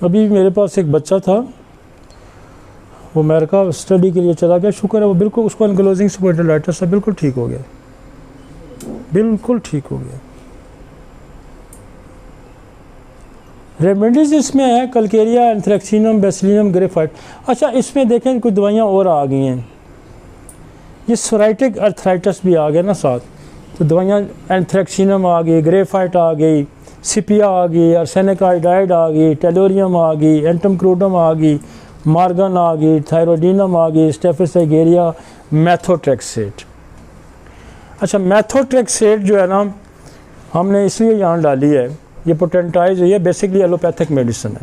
अभी मेरे पास एक बच्चा था, वो अमेरिका स्टडी के लिए चला गया, शुक्र है वो बिल्कुल, उसको एनक्लोजिंग स्पॉन्डिलाइटिस से बिल्कुल ठीक हो गया, बिल्कुल ठीक हो गया। रेमेडीज इसमें है कलकेरिया, एंथ्रेक्सिनम, बेसिलियम, ग्रेफाइट। अच्छा, इसमें देखें कुछ दवाइयाँ और आ गई हैं, ये सोराइटिक अर्थराइटिस भी आ गया ना साथ, तो दवाइयाँ एंथ्रेक्सिनम आ गई, ग्रेफाइट आ गई, सिपिया आ गई, आर्सेनिक आयोडाइड आ गई, टेलोरियम आ गई, एंटमक्रोडम आ गई, मार्गन आ गई, थायरोडिनम आ गई, स्टेफिसाइगेरिया, मेथोट्रेक्सेट। अच्छा, मेथोट्रेक्सेट जो है ना, हमने इसलिए यहाँ डाली है, ये पोटेंटाइज हुई है, बेसिकली एलोपैथिक मेडिसिन है।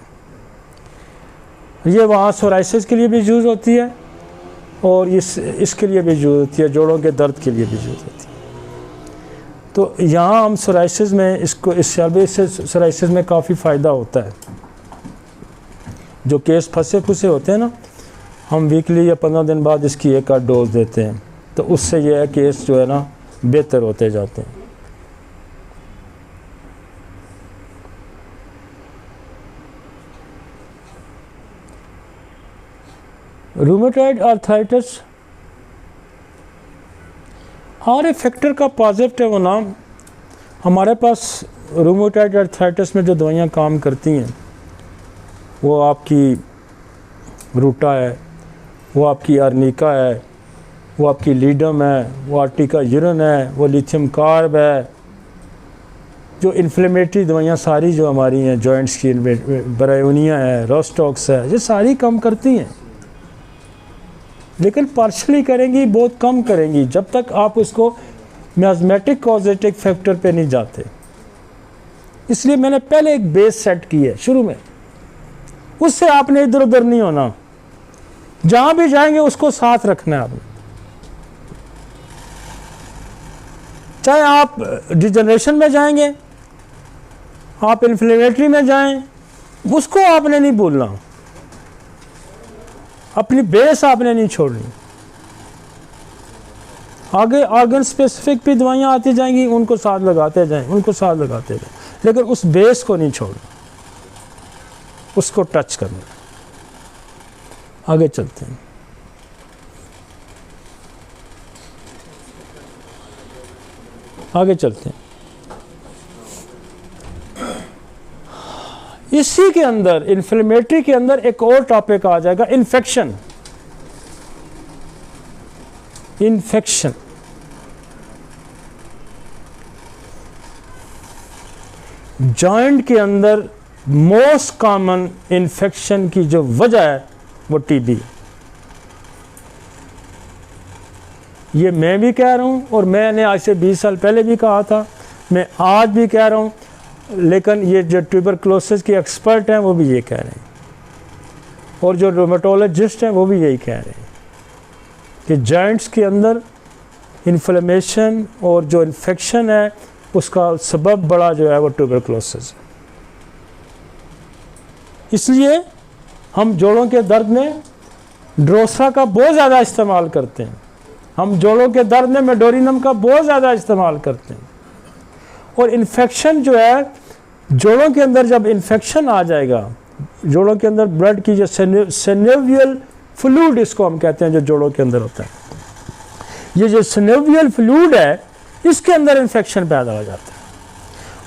ये वहाँ सोराइसिस के लिए भी यूज़ होती है और इसके लिए भी यूज़ होती है, जोड़ों के दर्द के लिए भी यूज़ होती है। तो यहाँ हम सोराइसिस में इसको, इस से सोराइसिस में काफ़ी फ़ायदा होता है। जो केस फंसे फुसे होते हैं ना, हम वीकली या 15 दिन बाद इसकी एक आध डोज देते हैं, तो उससे यह है केस जो है ना बेहतर होते जाते हैं। रूमेटॉइड आर्थराइटिस, हर एक फैक्टर का पॉजिटिव है वो नाम। हमारे पास रूमेटॉइड आर्थराइटिस में जो दवाइयाँ काम करती हैं वो आपकी रूटा है, वो आपकी आर्निका है, वो आपकी लीडम है, वो आर्टिका यूरिन है, वो लिथियम कार्ब है। जो इन्फ्लेमेटरी दवाइयाँ सारी जो हमारी हैं, जॉइंट्स की, ब्रायोनिया है, रोस्टॉक्स है, ये सारी कम करती हैं, लेकिन पार्शली करेंगी, बहुत कम करेंगी, जब तक आप उसको मियाज़मेटिक कॉजेटिक फैक्टर पे नहीं जाते। इसलिए मैंने पहले एक बेस सेट की है शुरू में, उससे आपने इधर उधर नहीं होना, जहाँ भी जाएंगे उसको साथ रखना है आपने। चाहे आप डिजनरेशन में जाएंगे, आप इन्फ्लेमेटरी में जाएं, उसको आपने नहीं भूलना, अपनी बेस आपने नहीं छोड़नी। आगे ऑर्गन स्पेसिफिक भी दवाइयाँ आती जाएंगी, उनको साथ लगाते जाएं, उनको साथ लगाते जाएं, लेकिन उस बेस को नहीं छोड़ना, उसको टच करना। आगे चलते हैं। आगे चलते हैं। इसी के अंदर, इन्फ्लेमेटरी के अंदर एक और टॉपिक आ जाएगा, इन्फेक्शन। इन्फेक्शन जॉइंट के अंदर मोस्ट कॉमन इन्फेक्शन की जो वजह है वो टीबी। ये मैं भी कह रहा हूं और मैंने आज से 20 साल पहले भी कहा था, मैं आज भी कह रहा हूं, लेकिन ये जो ट्यूबरक्लोसिस के एक्सपर्ट हैं वो भी ये कह रहे हैं, और जो रोमेटोलॉजिस्ट हैं वो भी यही कह रहे हैं कि जॉइंट्स के अंदर इन्फ्लेमेशन और जो इन्फेक्शन है उसका सबब बड़ा जो है वो ट्यूबरक्लोसिस है। इसलिए हम जोड़ों के दर्द में ड्रोसा का बहुत ज़्यादा इस्तेमाल करते हैं, हम जोड़ों के दर्द में मेडोरिनम का बहुत ज़्यादा इस्तेमाल करते हैं। और इन्फेक्शन जो है, जोड़ों के अंदर जब इन्फेक्शन आ जाएगा, जोड़ों के अंदर ब्लड की जो सिनोवियल फ्लूइड इसको हम कहते हैं, जो जोड़ों के अंदर होता है, ये जो सिनोवियल फ्लूइड है इसके अंदर इन्फेक्शन पैदा हो जाता है।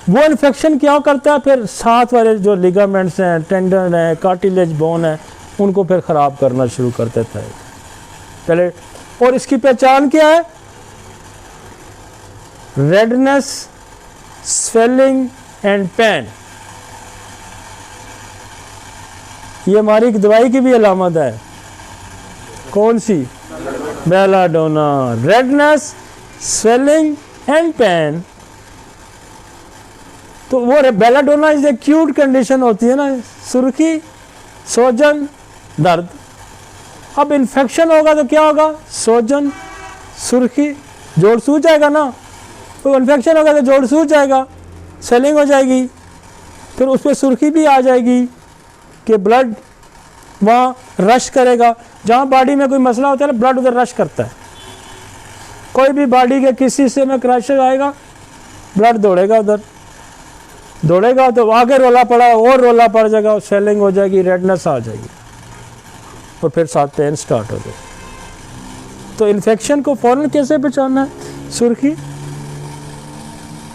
वो इन्फेक्शन क्या करता है, फिर साथ वाले जो लिगामेंट्स हैं, टेंडन है, कार्टिलेज बोन है, उनको फिर ख़राब करना शुरू कर देता है पहले। और इसकी पहचान क्या है? Redness, swelling and pain. ये हमारी दवाई की भी अलामत है। कौन सी? Belladonna. Redness, swelling and pain. तो वो बेलाडोना इज एक्यूट कंडीशन होती है ना, सुर्खी, सोजन, दर्द। अब इन्फेक्शन होगा तो क्या होगा? सोजन, सुर्खी, जोड़ सूज जाएगा ना। तो इन्फेक्शन होगा तो जोड़ सूज जाएगा, स्वेलिंग हो जाएगी, फिर उस पर सुर्खी भी आ जाएगी कि ब्लड वहाँ रश करेगा। जहाँ बॉडी में कोई मसला होता है ना, ब्लड उधर रश करता है। कोई भी बॉडी के किसी हिस्से में क्रैश आएगा, ब्लड दौड़ेगा उधर। दौड़ेगा तो आगे रोला पड़ा और रोला पड़ जाएगा, स्वेलिंग हो जाएगी, रेडनेस आ जाएगी और फिर साथ पेन स्टार्ट हो जाएगी। तो इन्फेक्शन को फौरन कैसे पहचानना है? सुर्खी,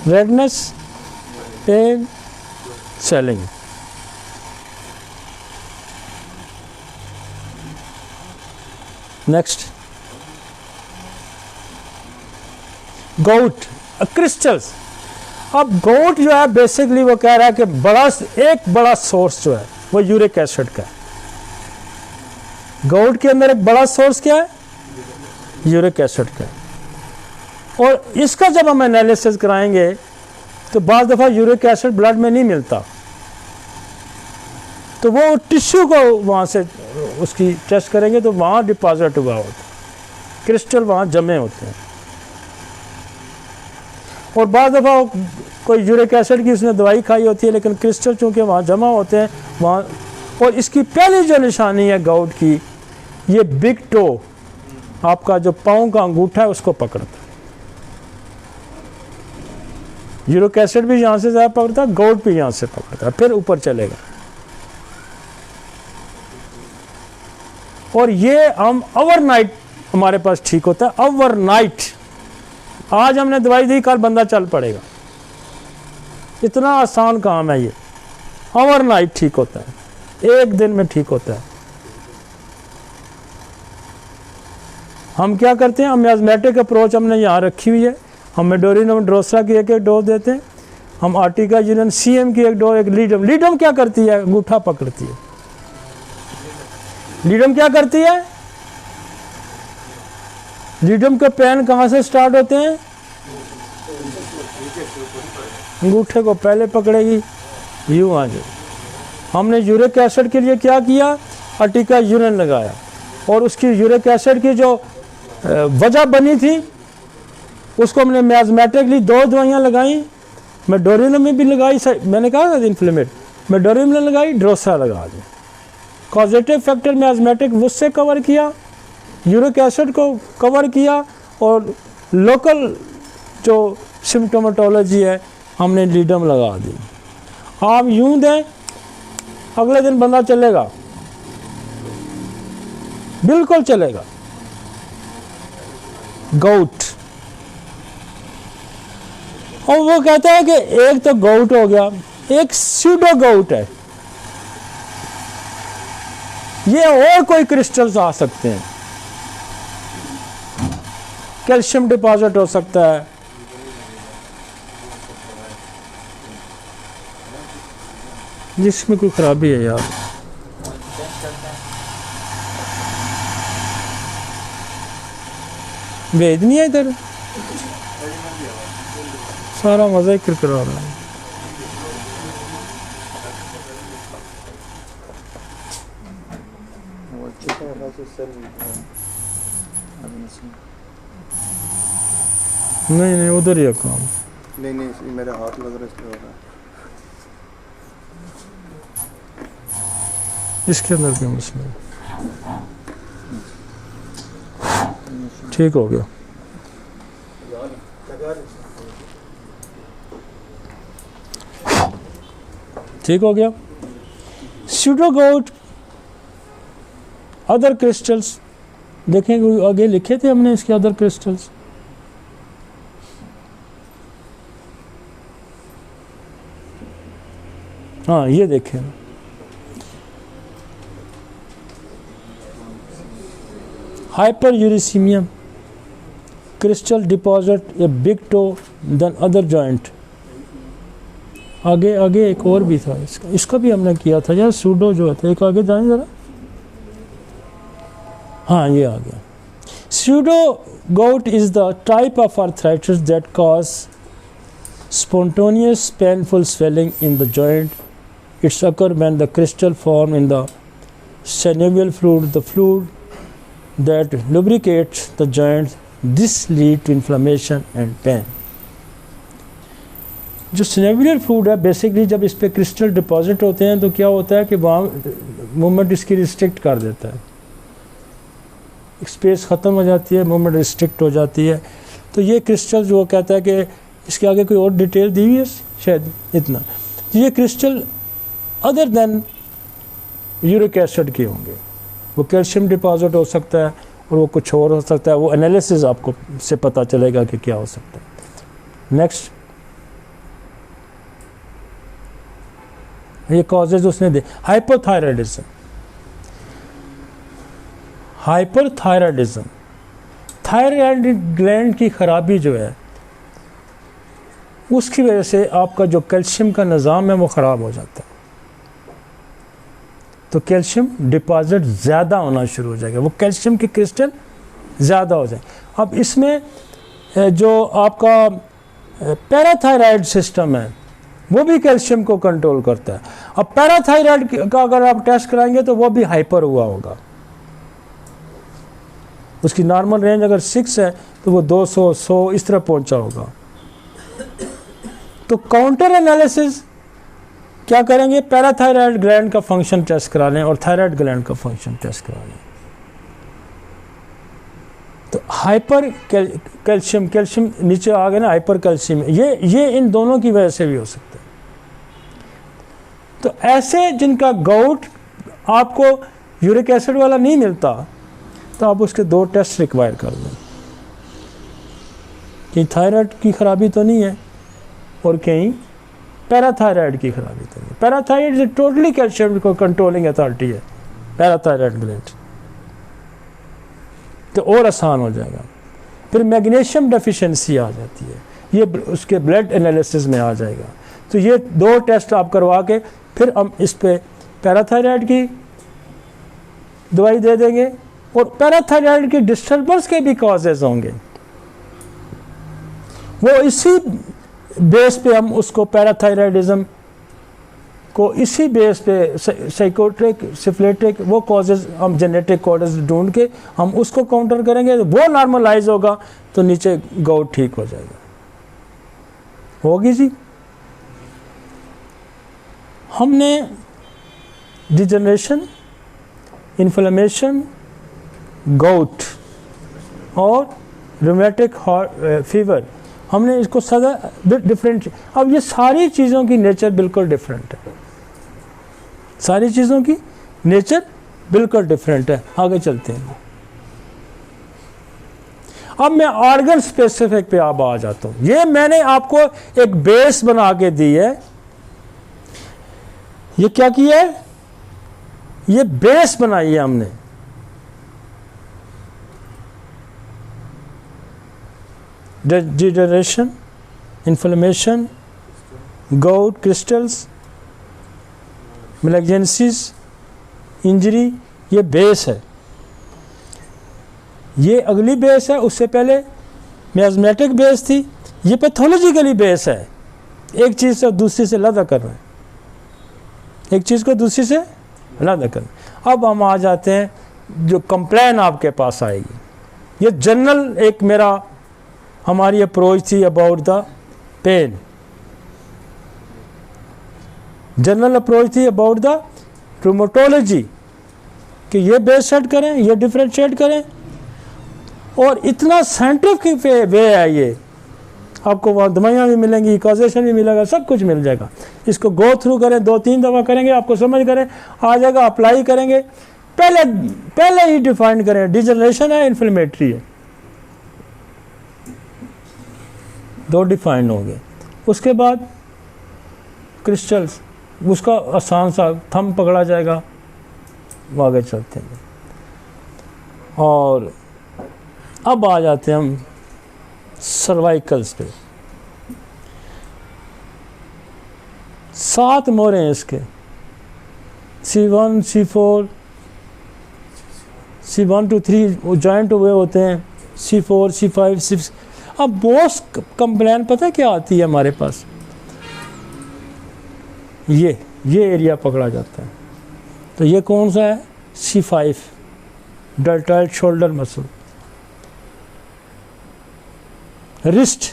रेडनेस, पेन, स्वेलिंग। नेक्स्ट, गोट क्रिस्टल्स। अब गोट जो है बेसिकली वो कह रहा है कि एक बड़ा सोर्स जो है वो यूरिक एसिड का है। गोट के अंदर एक बड़ा सोर्स क्या है? यूरिक एसिड का है। और इसका जब हम एनालिसिस कराएंगे तो बाज़ दफ़ा यूरिक एसिड ब्लड में नहीं मिलता, तो वो टिश्यू को वहाँ से उसकी टेस्ट करेंगे तो वहाँ डिपॉजिट हुआ होता है, क्रिस्टल वहाँ जमे होते हैं। और बाज़ दफ़ा कोई यूरिक एसिड की उसने दवाई खाई होती है लेकिन क्रिस्टल चूँकि वहाँ जमा होते हैं वहाँ। और इसकी पहली जो निशानी है गाउट की, ये बिग टो, आपका जो पाँव का अंगूठा है उसको पकड़ता है। यूरिक एसिड भी यहाँ से ज़्यादा पकड़ता है, गाउट भी यहाँ से पकड़ता है, फिर ऊपर चलेगा। और ये हम ओवरनाइट हमारे पास ठीक होता है, ओवरनाइट। आज हमने दवाई दी, कल बंदा चल पड़ेगा, इतना आसान काम है ये। ओवरनाइट ठीक होता है, एक दिन में ठीक होता है। हम क्या करते हैं, हम मियाज़मेटिक अप्रोच हमने यहाँ रखी हुई है। हम मेडोरिनम ड्रोसरा की एक डोज देते हैं, हम आर्टिका यूनियन CM की एक डोज, एक लीडम। लीडम क्या करती है? अंगूठा पकड़ती है। लीडम क्या करती है? लीडम के पेन कहाँ से स्टार्ट होते हैं? अंगूठे को पहले पकड़ेगी, यूँ आ जाए। हमने यूरिक एसिड के लिए क्या किया? आर्टिका यूनियन लगाया और उसकी यूरिक एसिड की जो वजह बनी थी उसको हमने मियाज़मेटिकली 2 दवाइयाँ लगाई। मेडोरिनम में भी लगाई, मैंने कहा था इन्फ्लेमेट, मेडोरिनम में लगाई, ड्रोसरा लगा दी। कॉजेटिव फैक्टर मियाज़मेटिक उससे कवर किया, यूरिक एसिड को कवर किया, और लोकल जो सिम्टोमेटोलॉजी है हमने लीडम लगा दी। आप यूं दें, अगले दिन बंदा चलेगा, बिल्कुल चलेगा। गाउट, और वो कहता है कि एक तो गाउट हो गया, एक स्यूडो गाउट है। ये और कोई क्रिस्टल्स आ सकते हैं, कैल्शियम डिपॉजिट हो सकता है, जिसमें कोई खराबी है यार। भेज नहीं है इधर, सारा मजा ही करा रहा है। नहीं नहीं, उधर ही है काम। नहीं मेरे हाथ लग रहा है, इसलिए हो रहा है। इसके अंदर क्या मसला है? ठीक हो गया। ठीक हो गया। स्यूडोगाउट, अदर क्रिस्टल्स देखें, आगे लिखे थे हमने इसके अदर क्रिस्टल्स। हाँ, ये देखें, hyperuricemia, crystal deposit a big toe then other joint. आगे एक और भी था, इसका भी हमने किया था यार, सूडो जो था। एक आगे जाएं जरा, हाँ ये आ गया। Pseudogout is the type of arthritis that cause spontaneous painful swelling in the joint. It's occur when the crystal form in the synovial fluid, the fluid that lubricates the joint. This lead to inflammation and pain. जो सिनेवियर fluid है, basically जब इस पे crystal deposit होते हैं तो क्या होता है कि वहाँ मूवमेंट इसकी रिस्ट्रिक्ट कर देता है, स्पेस ख़त्म हो जाती है, मूवमेंट रिस्ट्रिक्ट हो जाती है। तो ये क्रिस्टल जो कहता है कि इसके आगे कोई और डिटेल दी हुई है शायद, इतना ये crystal other than uric acid के होंगे। वो कैल्शियम डिपॉजिट हो सकता है और वो कुछ और हो सकता है, वो एनालिसिस आपको से पता चलेगा कि क्या हो सकता है। नेक्स्ट, ये कॉजेज उसने दे, हाइपोथायराइडिज्म। हाइपरथायराइडिज्म, थायराइड ग्लैंड की खराबी जो है उसकी वजह से आपका जो कैल्शियम का निज़ाम है वो ख़राब हो जाता है, तो कैल्शियम डिपॉजिट ज़्यादा होना शुरू हो जाएगा, वो कैल्शियम के क्रिस्टल ज़्यादा हो जाए। अब इसमें जो आपका पैराथायराइड सिस्टम है वो भी कैल्शियम को कंट्रोल करता है। अब पैराथायराइड का अगर आप टेस्ट कराएंगे तो वो भी हाइपर हुआ होगा, उसकी नॉर्मल रेंज अगर 6 है तो वो 200 100 इस तरह पहुंचा होगा। तो काउंटर एनालिसिस क्या करेंगे, पैराथायराइड ग्लैंड का फंक्शन टेस्ट करा लें और थायराइड ग्लैंड का फंक्शन टेस्ट करा लें। तो हाइपर कैल्शियम, कैल्शियम नीचे आ गया ना, हाइपर कैल्शियम, ये इन दोनों की वजह से भी हो सकता है। तो ऐसे जिनका गाउट आपको यूरिक एसिड वाला नहीं मिलता तो आप उसके 2 टेस्ट रिक्वायर कर लें कि थायराइड की खराबी तो नहीं है और कहीं पैराथायराइड की खराबी तो नहीं। पैराथायराइड इज टोटली कैल्शियम को कंट्रोलिंग अथॉरिटी है पैराथायराइड ग्लैंड, तो और आसान हो जाएगा। फिर मैग्नीशियम डेफिशिएंसी आ जाती है, ये उसके ब्लड एनालिसिस में आ जाएगा। तो ये 2 टेस्ट आप करवा के फिर हम इस पे पैराथायराइड की दवाई दे देंगे और पैराथायराइड की डिस्टर्बेंस के भी कॉजेज होंगे, वो इसी बेस पे हम उसको पैराथायराइडिज्म को इसी बेस पे साइकोट्रिक सिफिलिटिक वो कॉजेज हम जेनेटिक कॉजेज ढूंढ के हम उसको काउंटर करेंगे, वो नॉर्मलाइज होगा तो नीचे गाउट ठीक हो जाएगा। होगी जी। हमने डिजनरेशन, इन्फ्लेमेशन, गाउट और रूमेटिक फीवर, हमने इसको सदा डिफरेंट। अब ये सारी चीज़ों की नेचर बिल्कुल डिफरेंट है, सारी चीज़ों की नेचर बिल्कुल डिफरेंट है। आगे चलते हैं। अब मैं ऑर्गन स्पेसिफिक पे अब आ जाता हूँ। ये मैंने आपको एक बेस बना के दी है, ये क्या किया है, ये बेस बनाई है हमने। Degeneration, inflammation, gout, crystals, malignancies, injury, ये बेस है। ये अगली बेस है, उससे पहले मियाज़मेटिक बेस थी, ये पैथोलॉजिकली बेस है। एक चीज़ से दूसरी से अलग कर रहे हैं, एक चीज़ को दूसरी से अलग कर। अब हम आ जाते हैं जो कंप्लेन आपके पास आएगी। ये जनरल एक मेरा हमारी अप्रोच थी about the pain, general approach थी अबाउट द रूमेटोलॉजी कि ये बेस सेट करें, ये डिफरेंशिएट करें, और इतना साइंटिफिक वे है ये। आपको वहाँ दवाइयाँ भी मिलेंगी, कॉजेशन भी मिलेगा, सब कुछ मिल जाएगा। इसको गो थ्रू करें, 2-3 दफ़ा करेंगे, आपको समझ करें आ जाएगा, अप्लाई करेंगे। पहले ही डिफाइन करें, डिजनरेशन है, इन्फ्लेमेटरी है, 2 डिफाइन हो गए। उसके बाद क्रिस्टल्स, उसका आसान सा थंब पकड़ा जाएगा, आगे चलते हैं। और अब आ जाते हैं हम सर्वाइकल्स पे। 7 मोरे हैं इसके, C1, C4, C1 to 3 वो जॉइंट हुए होते हैं, C4, C5, C6। अब मोस्ट कंप्लेन पता क्या आती है हमारे पास, ये एरिया पकड़ा जाता है। तो ये कौन सा है, C5, deltoid shoulder muscle. Wrist,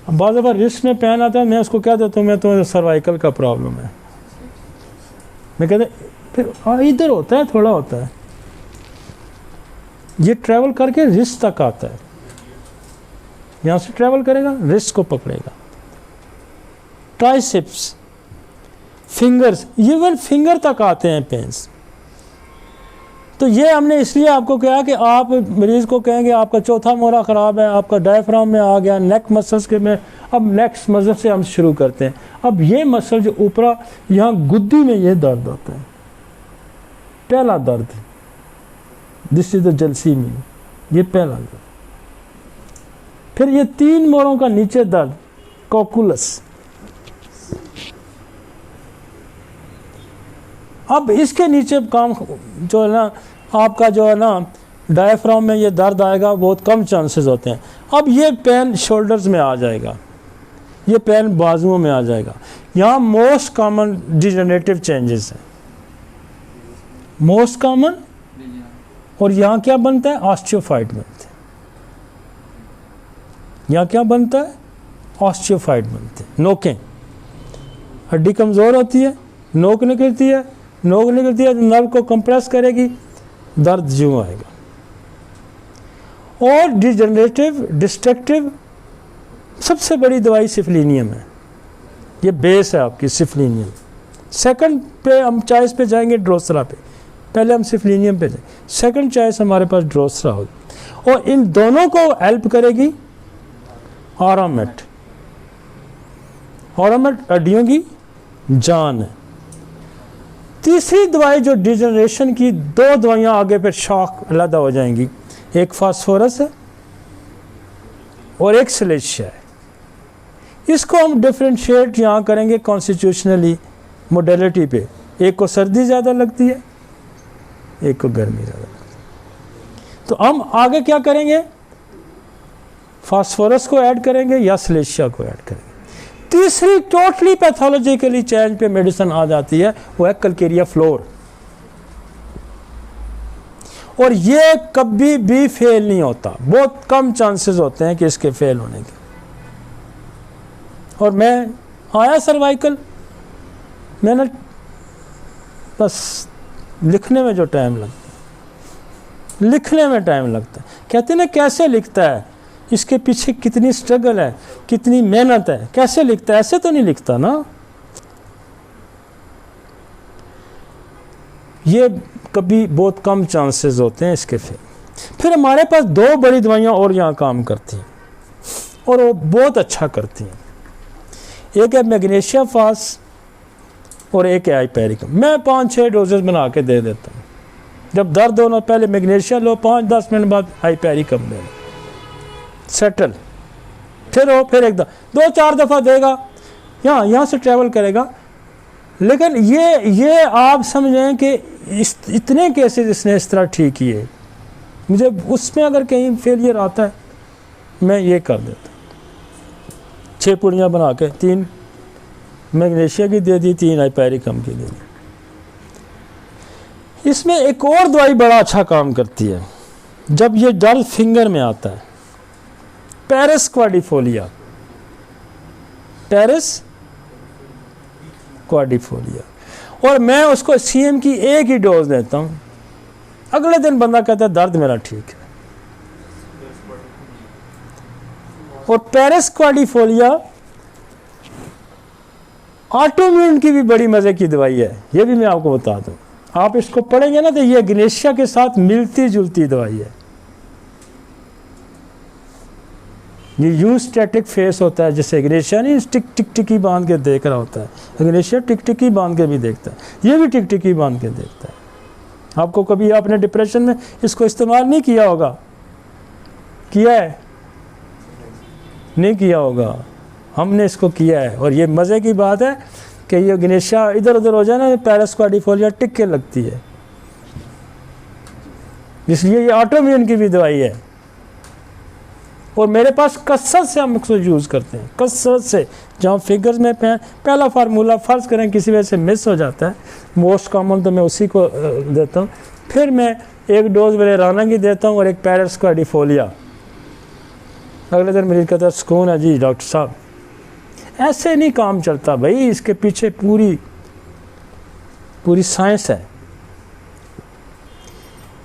अब बाद दफ़ा रिस्ट में पेन आता है, मैं उसको क्या देता हूँ, मैं तो सर्वाइकल का प्रॉब्लम है, मैं कहते फिर हाँ इधर होता है, थोड़ा होता है, ये ट्रैवल करके रिस्ट तक आता है, यहाँ से ट्रैवल करेगा, रिस्ट को पकड़ेगा। ट्राइसेप्स, फिंगर्स, इवन फिंगर तक आते हैं पेन्स। तो ये हमने इसलिए आपको कहा कि आप मरीज़ को कहेंगे आपका चौथा मोहरा ख़राब है, आपका डायफ्राम में आ गया, नेक मसल्स के में। अब नेक्स्ट मसल से हम शुरू करते हैं। अब ये मसल जो ऊपरा यहाँ गुद्दी में ये दर्द होता है, पहला दर्द, दिस इज द जलसीमी, ये पहला दर्द। फिर ये 3 मोड़ों का नीचे दर्द, कॉकुलस। अब इसके नीचे काम जो है ना, आपका जो है ना डायफ्राम में ये दर्द आएगा, बहुत कम चांसेस होते हैं। अब ये पेन शोल्डर्स में आ जाएगा, ये पेन बाजुओं में आ जाएगा। यहाँ मोस्ट कॉमन डिजनरेटिव चेंजेस हैं, मोस्ट कॉमन। और यहाँ क्या बनता है, ऑस्टियोफाइट बनते हैं। यहाँ क्या बनता है, ऑस्टियोफाइट बनते हैं। नोकें, हड्डी कमज़ोर होती है, नोक निकलती है, नोक निकलती है तो नर्व को कंप्रेस करेगी, दर्द यूँ आएगा। और डिजनरेटिव डिस्ट्रक्टिव सबसे बड़ी दवाई सिफलिनियम है, ये बेस है आपकी सिफलिनियम। सेकंड पे हम चॉइस पे जाएंगे ड्रोसरा पे, पहले हम सिफलिनियम पे जाएंगे। सेकंड चॉइस हमारे पास ड्रोसरा होगी। और इन दोनों को हेल्प करेगी ऑरामेट। ऑरामेट हड्डियों की जान है। तीसरी दवाई जो डिजनरेशन की, 2 दवाइयाँ आगे पे शॉक अलग हो जाएंगी, एक फास्फोरस है और एक सिलेशिया है। इसको हम डिफ्रेंशिएट यहाँ करेंगे कॉन्स्टिट्यूशनली मोडेलिटी पे। एक को सर्दी ज़्यादा लगती है, एक को गर्मी ज़्यादा लगती है। तो हम आगे क्या करेंगे, फास्फोरस को ऐड करेंगे या सिलेशिया को ऐड करेंगे। तीसरी टोटली पैथोलॉजिकली चेंज पे मेडिसिन आ जाती है, वो है कलकेरिया फ्लोर। और ये कभी भी फेल नहीं होता, बहुत कम चांसेस होते हैं कि इसके फेल होने के। और मैं आया सर्वाइकल, मैंने बस लिखने में जो टाइम लगता है, लिखने में टाइम लगता है। कहते हैं ना कैसे लिखता है, इसके पीछे कितनी स्ट्रगल है, कितनी मेहनत है, कैसे लिखता है, ऐसे तो नहीं लिखता ना। ये कभी बहुत कम चांसेस होते हैं इसके फिर हमारे पास 2 बड़ी दवाइयाँ और यहाँ काम करती हैं और वो बहुत अच्छा करती हैं। एक है मैग्नीशिया फास और एक है हाइपेरिकम। मैं 5-6 डोजेस बना के दे देता हूँ। जब दर्द होना पहले मैग्नीशिया लो, 5-10 मिनट बाद हाइपेरिकम ले लो, सेटल। फिर हो, फिर 2-4 दफ़ा देगा, यहाँ से ट्रैवल करेगा। लेकिन ये आप समझें कि इतने केसेस इसने इस तरह ठीक किए। मुझे उसमें अगर कहीं फेलियर आता है मैं ये कर देता, 6 पुड़ियाँ बना के 3 मैग्नीशिया की दे दी, 3 हाइपेरिकम की दे दी। इसमें एक और दवाई बड़ा अच्छा काम करती है जब ये दर्द फिंगर में आता है, पेरिस क्वाड्रिफोलिया। पेरिस क्वाड्रिफोलिया। और मैं उसको सीएम की एक ही डोज देता हूँ, अगले दिन बंदा कहता है दर्द मेरा ठीक है। और पेरिस क्वाड्रिफोलिया ऑटोइम्यून की भी बड़ी मज़े की दवाई है, ये भी मैं आपको बता दूँ। आप इसको पढ़ेंगे ना तो ये ग्नेशिया के साथ मिलती जुलती दवाई है। ये यू स्टैटिक फेस होता है, जैसे ग्नेशिया नहीं टिक-टिकी बांध के देख रहा होता है, ग्नेशिया टिक-टिकी बांध के भी देखता है, ये भी टिक-टिकी बांध के देखता है। आपको कभी आपने डिप्रेशन में इसको इस्तेमाल नहीं किया होगा? किया है? नहीं किया होगा, हमने इसको किया है। और ये मज़े की बात है कि ये ग्नेशिया इधर उधर हो जाए ना, पेरिस क्वाड्रिफोलिया टिक के लगती है, इसलिए ये ऑटोइम्यून की भी दवाई है। और मेरे पास कसरत से हम इसको यूज़ करते हैं, कसरत से। जहाँ फिगर्स में पहला फार्मूला फ़र्ज़ करें किसी वजह से मिस हो जाता है, मोस्ट कॉमन तो मैं उसी को देता हूँ। फिर मैं एक डोज वेलेराना की देता हूँ और एक पेरिस क्वाड्रिफोलिया। अगले दिन मरीज कहता है सुकून है जी डॉक्टर साहब। ऐसे नहीं काम चलता भाई, इसके पीछे पूरी साइंस है।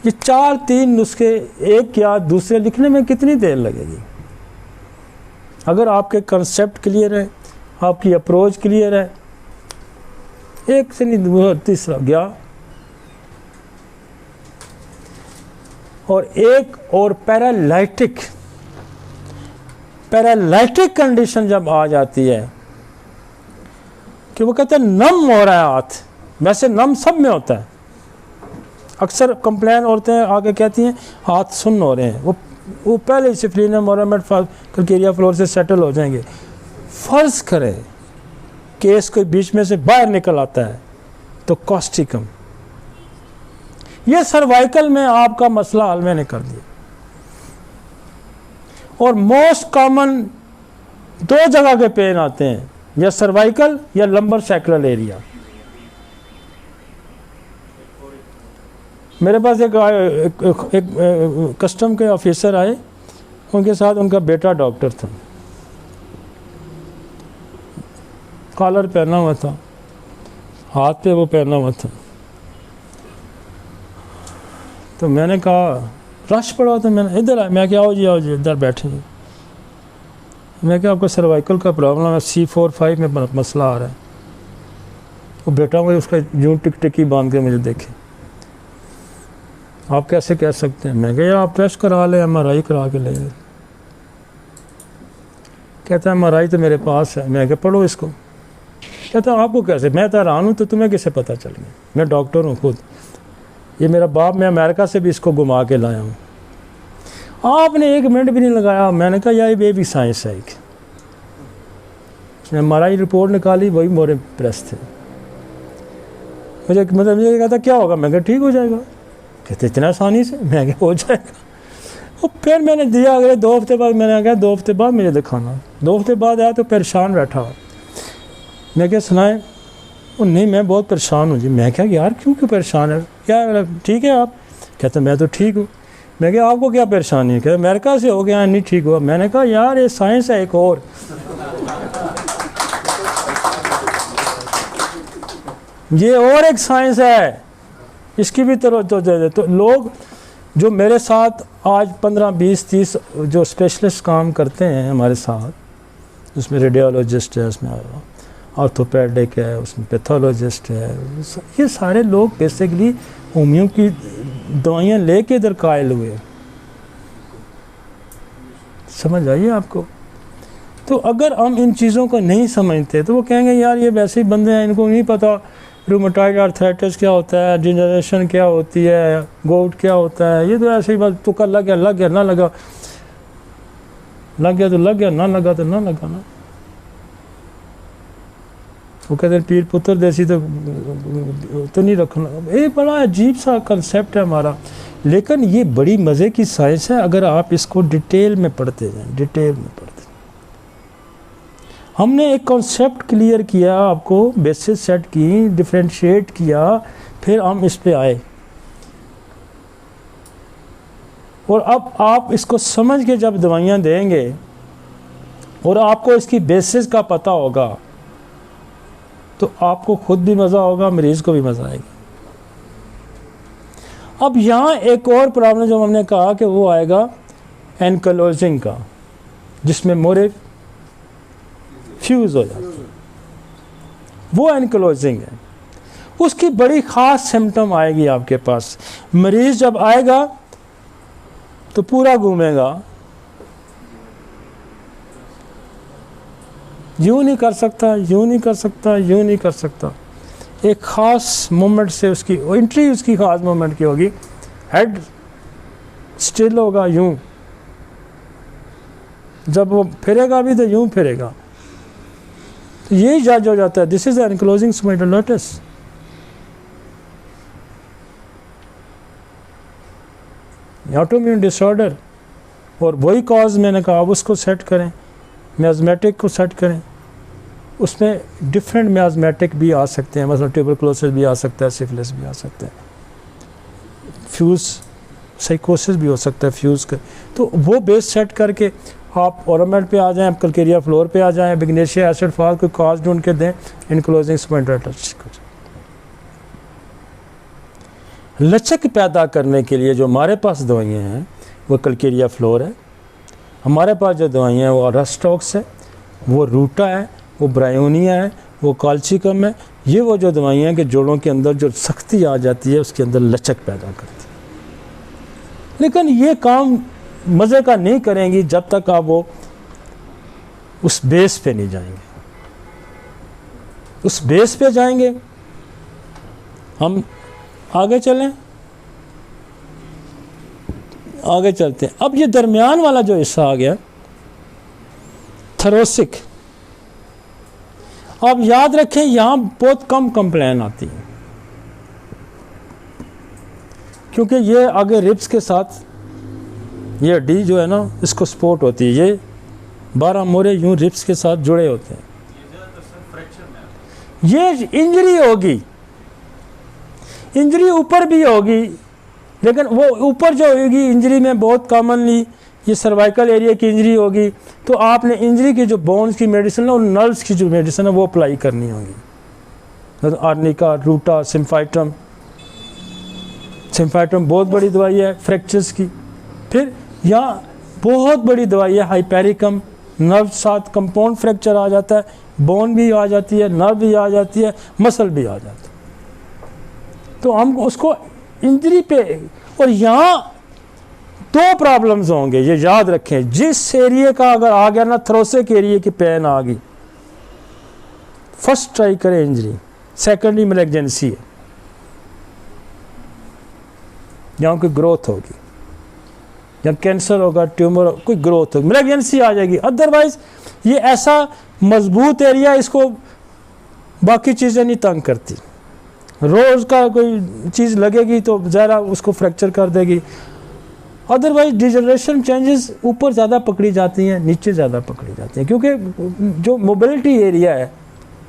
ये 4-3 नुस्खे एक या दूसरे लिखने में कितनी देर लगेगी? अगर आपके कंसेप्ट क्लियर है, आपकी अप्रोच क्लियर है, एक से नहीं तीसरा गया। और एक और पैरालाइटिक कंडीशन जब आ जाती है कि वो कहते हैं नम हो रहा है हाथ, वैसे नम सब में होता है। अक्सर कंप्लेन औरतें आके कहती हैं हाथ सुन्न हो रहे हैं, वो पहले ही सिफलिनम और कैल्केरिया फ्लोर से सेटल हो जाएंगे। फर्ज करें केस कोई बीच में से बाहर निकल आता है तो कॉस्टिकम, ये सर्वाइकल में आपका मसला हल मैंने कर दिया। और मोस्ट कॉमन 2 जगह के पेन आते हैं, या सर्वाइकल या लंबर सैक्रल एरिया। मेरे पास एक कस्टम के ऑफिसर आए, उनके साथ उनका बेटा डॉक्टर था, कॉलर पहना हुआ था, हाथ पे वो पहना हुआ था। तो मैंने कहा रश पड़ा था, मैंने इधर आया, मैं क्या आओ जी इधर बैठे। मैं क्या आपको सर्वाइकल का प्रॉब्लम है, C4-5 में मसला आ रहा है। वो बेटा मुझे उसका यूँ टिकी बांध के मुझे देखे, आप कैसे कह सकते हैं। मैं क्या आप टेस्ट करा लें, MRI करा के ले। कहता है MRI तो मेरे पास है। मैं क्या पढ़ो इसको। कहता है आपको कैसे, मैं तो हैरान हूँ, तो तुम्हें कैसे पता चल गया। मैं डॉक्टर हूँ खुद, ये मेरा बाप, मैं अमेरिका से भी इसको घुमा के लाया हूँ। आपने 1 मिनट भी नहीं लगाया। मैंने कहा यार ये भी साइंस है। उसने MRI रिपोर्ट निकाली, वही मोरे प्रेस थे। मुझे कहता क्या होगा, मैं कहा ठीक हो जाएगा। कहते इतना आसानी से, मैं क्या हो जाएगा। और फिर मैंने दिया, अगले 2 हफ्ते बाद मैंने कहा 2 हफ्ते बाद मुझे दिखाना। 2 हफ्ते बाद आया तो परेशान बैठा हुआ। मैं क्या सुनाए, वो नहीं मैं बहुत परेशान हूँ जी। मैं क्या यार क्यों परेशान है, क्या ठीक है आप। कहते मैं तो ठीक हूँ। मैं क्या आपको क्या परेशानी है। कहते अमेरिका से हो गया नहीं ठीक हुआ। मैंने कहा यार ये साइंस है एक और। ये और एक साइंस है, इसकी भी तो दे दे। तो लोग जो मेरे साथ आज 15, 20, 30 जो स्पेशलिस्ट काम करते हैं हमारे साथ, उसमें रेडियोलॉजिस्ट है, उसमें ऑर्थोपेडिक है, उसमें पैथोलॉजिस्ट है, ये सारे लोग बेसिकली होम्यो की दवाइयाँ लेके इधर कायल हुए। समझ आइए आपको। तो अगर हम इन चीज़ों को नहीं समझते तो वो कहेंगे यार ये वैसे ही बंदे हैं, इनको नहीं पता रूमेटॉइड आर्थराइटिस क्या होता है, डिजेनरेशन क्या होती है, गोट क्या होता है। ये तो ऐसे ही बस तुक्का लग गया ना लगा, लग गया तो लग गया, ना लगा तो ना लगा ना। वो कहते हैं पीर पुत्र देसी तो नहीं रखना। ये बड़ा अजीब सा कंसेप्ट है हमारा, लेकिन ये बड़ी मज़े की साइंस है अगर आप इसको डिटेल में पढ़ते जाएं, डिटेल में पढ़ते। हमने एक कॉन्सेप्ट क्लियर किया, आपको बेसिस सेट की, डिफरेंशिएट किया, फिर हम इस पे आए। और अब आप इसको समझ के जब दवाइयाँ देंगे और आपको इसकी बेसिस का पता होगा तो आपको खुद भी मज़ा होगा, मरीज़ को भी मज़ा आएगा। अब यहाँ एक और प्रॉब्लम जो हमने कहा कि वो आएगा एनक्लोजिंग का, जिसमें मोरे फ्यूज़ हो जाता है, वो एनक्लोजिंग है। उसकी बड़ी ख़ास सिम्टम आएगी आपके पास। मरीज़ जब आएगा तो पूरा घूमेगा, यूँ नहीं कर सकता, यूँ नहीं कर सकता, यूँ नहीं कर सकता। एक ख़ास मोमेंट से उसकी एंट्री, उसकी ख़ास मोमेंट की होगी। हेड स्टिल होगा यूँ, जब वो फिरेगा भी तो यूँ फिरेगा। तो यही जज हो जाता है, this is the ankylosing spondylitis. Autoimmune disorder, और वही कॉज मैंने कहा अब उसको सेट करें, मियाज़मेटिक को सेट करें। उसमें डिफरेंट मियाज़मेटिक भी आ सकते हैं, मतलब ट्यूबरकुलोसिस भी आ सकता है, सिफिलिस भी आ सकता है, फ्यूज़ साइकोसिस भी हो सकता है फ्यूज़ का। तो वो बेस सेट करके आप ओरोमेड पे आ जाएं, आप कैल्केरिया फ्लोर पे आ जाएं, मैग्नीशिया एसिड फॉल कोई कॉज ढूंढ के दें, एनक्लोजिंग स्पाइंडाइलिटिस। लचक पैदा करने के लिए जो हमारे पास दवाइयाँ हैं वो कैल्केरिया फ्लोर है, हमारे पास जो दवाइयाँ हैं वो रस्टॉक्स है, वो रूटा है, वो ब्रायोनिया है, वो काल्चिकम है। ये वो जो दवाइयाँ हैं कि जोड़ों के अंदर जो सख्ती आ जाती है उसके अंदर लचक पैदा करती है। लेकिन ये काम मज़े का नहीं करेंगी जब तक आप वो उस बेस पे नहीं जाएंगे। उस बेस पे जाएंगे। हम आगे चलें, आगे चलते हैं। अब ये दरमियान वाला जो हिस्सा आ गया थोरेसिक, आप याद रखें यहां बहुत कम कंप्लेन आती है क्योंकि ये आगे रिब्स के साथ ये हड्डी जो है ना इसको सपोर्ट होती है। ये 12 मोरे यूं रिब्स के साथ जुड़े होते हैं। ये इंजरी होगी, इंजरी ऊपर भी होगी, लेकिन वो ऊपर जो होगी इंजरी में बहुत कॉमनली ये सर्वाइकल एरिया की इंजरी होगी। तो आपने इंजरी की जो बोन्स की मेडिसिन है और नर्व्स की जो मेडिसिन है वो अप्लाई करनी होगी। तो आर्निका, रूटा, सिम्फाइट्रम। सिम्फाइट्रम बहुत बड़ी दवाई है फ्रैक्चर्स की। फिर यहाँ बहुत बड़ी दवाई है हाइपेरिकम, नर्व साथ कंपाउंड फ्रैक्चर आ जाता है, बोन भी आ जाती है, नर्व भी आ जाती है, मसल भी आ जाता है। तो हम उसको इंजरी पे, और यहाँ 2 प्रॉब्लम्स होंगे, ये याद रखें। जिस एरिया का अगर आ गया ना थोरेसिक एरिया की पेन आ गई, फर्स्ट ट्राई करें इंजरी, सेकेंडली मैलिग्नेंसी है, यहाँ कोई ग्रोथ होगी, जब कैंसर होगा, ट्यूमर, कोई ग्रोथ होगी, मैलिग्नेंसी आ जाएगी। अदरवाइज ये ऐसा मजबूत एरिया, इसको बाकी चीज़ें नहीं तंग करती। रोज़ का कोई चीज़ लगेगी तो ज़रा उसको फ्रैक्चर कर देगी। अदरवाइज डिजनरेशन चेंजेस ऊपर ज़्यादा पकड़ी जाती हैं, नीचे ज़्यादा पकड़ी जाती हैं, क्योंकि जो मोबिलिटी एरिया है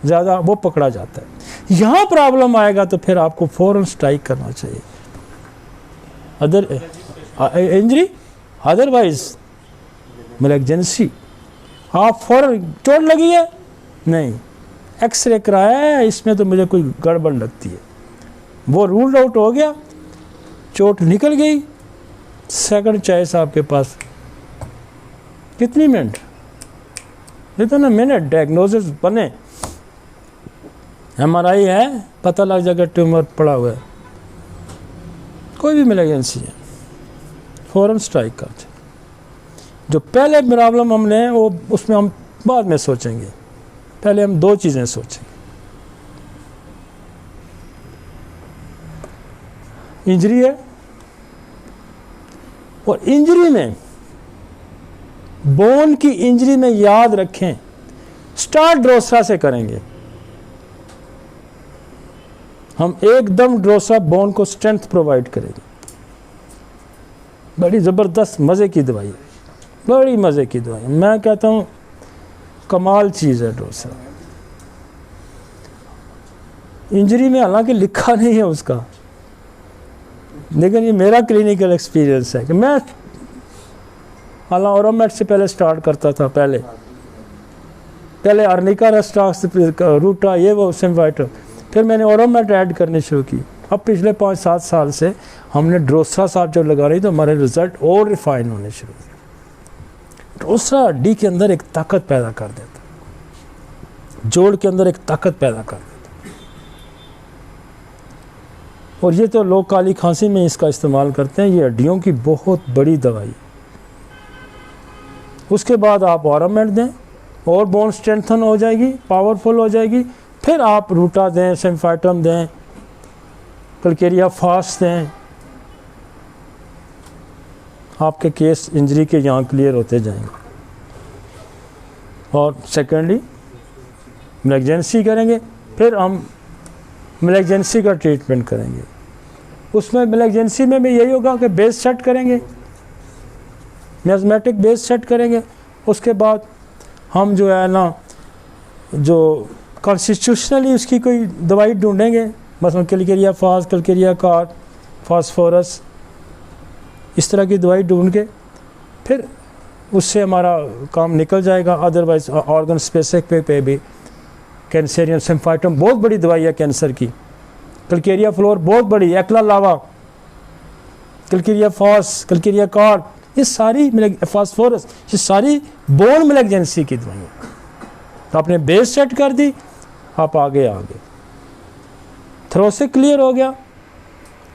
ज़्यादा वो पकड़ा जाता है। यहाँ प्रॉब्लम आएगा तो फिर आपको फ़ौरन स्ट्राइक करना चाहिए। अदर इंजरी, अदरवाइज मैलिग्नेंसी, आप फ़ौरन चोट लगी है, नहीं एक्सरे कराया है, इसमें तो मुझे कोई गड़बड़ लगती है, वो रूल आउट हो गया, चोट निकल गई, सेकंड चॉइस आपके पास कितनी मिनट, इतना मिनट डायग्नोसिस बने, MRI है, पता लग जाएगा ट्यूमर पड़ा हुआ है, कोई भी मैलिग्नेंसी है, फ़ौरन स्ट्राइक कर। जो पहले प्रॉब्लम हमने वो उसमें हम बाद में सोचेंगे, पहले हम 2 चीज़ें सोचेंगे। इंजरी है, और इंजरी में, बोन की इंजरी में याद रखें स्टार्ट ड्रोसरा से करेंगे हम, एकदम ड्रोसरा बोन को स्ट्रेंथ प्रोवाइड करेंगे। बड़ी ज़बरदस्त मज़े की दवाई है, बड़ी मज़े की दवाई, मैं कहता हूँ कमाल चीज़ है ड्रोसरा। इंजरी में हालांकि लिखा नहीं है उसका, लेकिन ये मेरा क्लिनिकल एक्सपीरियंस है कि मैं हालांकि ओरोमेट से पहले स्टार्ट करता था, पहले आर्निका, रेस्टाक्स, रूटा, ये वो सिम्फाइट्रम, फिर मैंने ओरोमेट ऐड करनी शुरू की। अब पिछले 5-7 साल से हमने ड्रोसरा साहब जब लगा रही तो हमारे रिजल्ट और रिफाइन होने शुरू हुए। ड्रोसरा हड्डी के अंदर एक ताकत पैदा कर देता, जोड़ के अंदर एक ताकत पैदा कर देता, और ये तो लोग काली खांसी में इसका इस्तेमाल करते हैं। ये हड्डियों की बहुत बड़ी दवाई। उसके बाद आप ओरोमेट दें और बोन स्ट्रेंथन हो जाएगी, पावरफुल हो जाएगी। फिर आप रूटा दें, सिम्फाइट्रम दें, कैलकेरिया फास्ट दें, आपके केस इंजरी के यहाँ क्लियर होते जाएंगे। और सेकेंडली मैलिग्नेंसी करेंगे, फिर हम मैलिग्नेंसी का ट्रीटमेंट करेंगे। उसमें मैलिग्नेंसी में भी यही होगा कि बेस सेट करेंगे, मियाज़मेटिक बेस सेट करेंगे। उसके बाद हम जो है ना, जो कॉन्स्टिट्यूशनली उसकी कोई दवाई ढूंढेंगे, मसलन Calcarea fast, Calcarea card, phosphorus, इस तरह की दवाई ढूंढ के फिर उससे हमारा काम निकल जाएगा। अदरवाइज ऑर्गन स्पेसिफिक पे भी कैंसरियन सिम्फाइट्रम बहुत बड़ी दवाई है कैंसर की, कैलकेरिया फ्लोर बहुत बड़ी, एक्ला लावा, कैलकेरिया फास्ट, कैलकेरिया कार्ड, ये सारी फास्फोरस, ये सारी बोन मैलिग्नेंसी की दवाइयाँ। तो आपने बेस सेट कर दी, आप आगे आ गए। थोरोसिक क्लियर हो गया,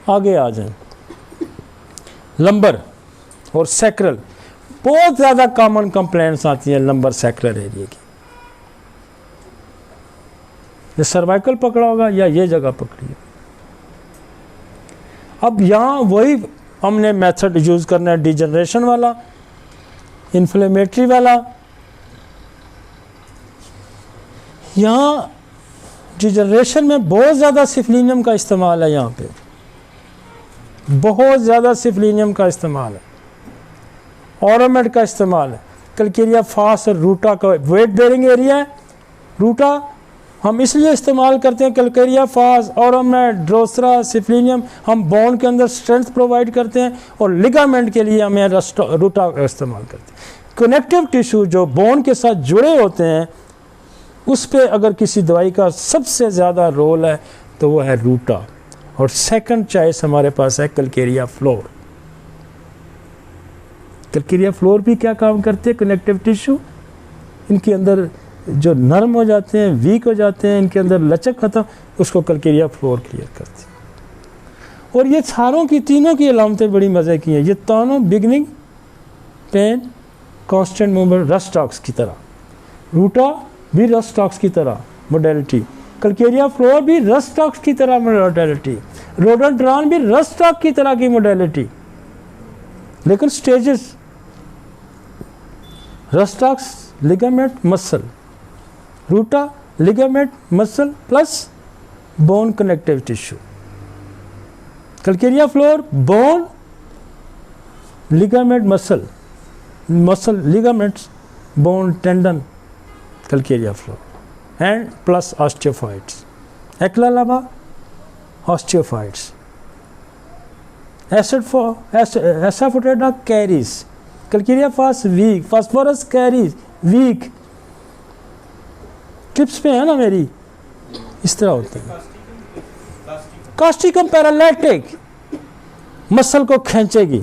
आगे आ जाए। लंबर और सैक्रल, बहुत ज़्यादा कॉमन कंप्लेंट्स आती हैं लंबर सैक्रल एरिया की। ये सर्वाइकल पकड़ा होगा या ये जगह पकड़ी है। अब यहाँ वही हमने मेथड यूज़ करना है, डिजनरेशन वाला, इन्फ्लेमेटरी वाला। यहाँ डिजनरेशन में बहुत ज़्यादा सिफलिनियम का इस्तेमाल है, यहाँ पे बहुत ज़्यादा सिफलिनियम का इस्तेमाल है, ऑरोमेट का इस्तेमाल है। कैलकेरिया फास और रूटा का वेट बेरिंग एरिया है। रूटा हम इसलिए इस्तेमाल करते हैं, कैलकेरिया फास, ऑरोमेट, ड्रोसरा, सिफलिनियम हम बोन के अंदर स्ट्रेंथ प्रोवाइड करते हैं, और लिगामेंट के लिए हमें रूटा का इस्तेमाल करते हैं। कनेक्टिव टिश्यू जो बोन के साथ जुड़े होते हैं, उस पे अगर किसी दवाई का सबसे ज़्यादा रोल है तो वो है रूटा, और सेकंड चॉइस हमारे पास है कैलकेरिया फ्लोर। कैलकेरिया फ्लोर भी क्या काम करते हैं, कनेक्टिव टिश्यू इनके अंदर जो नरम हो जाते हैं, वीक हो जाते हैं, इनके अंदर लचक खत्म, उसको कैलकेरिया फ्लोर क्लियर करती है। और ये सारों की, तीनों की अलामतें बड़ी मज़े की हैं। ये दोनों beginning pain, constant movement, rhus tox की तरह। रूटा भी रस्टॉक्स की तरह मोडेलिटी, कैलकेरिया फ्लोर भी रस्टॉक्स की तरह मोडेलिटी, रोडोडेंड्रॉन भी रस्टॉक की तरह की मोडेलिटी, लेकिन stages rhus tox ligament muscle, ruta ligament muscle plus bone connective tissue. Calcarea fluor bone ligament muscle, muscle ligaments bone tendon, calcarea fluor and plus osteophytes. Hecla lava osteophytes, asafoetida caries, calcarea phos weak, phosphorus caries weak. Tips पे है ना मेरी, इस तरह होते हैं। Causticum paralytic, muscle को खींचेगी,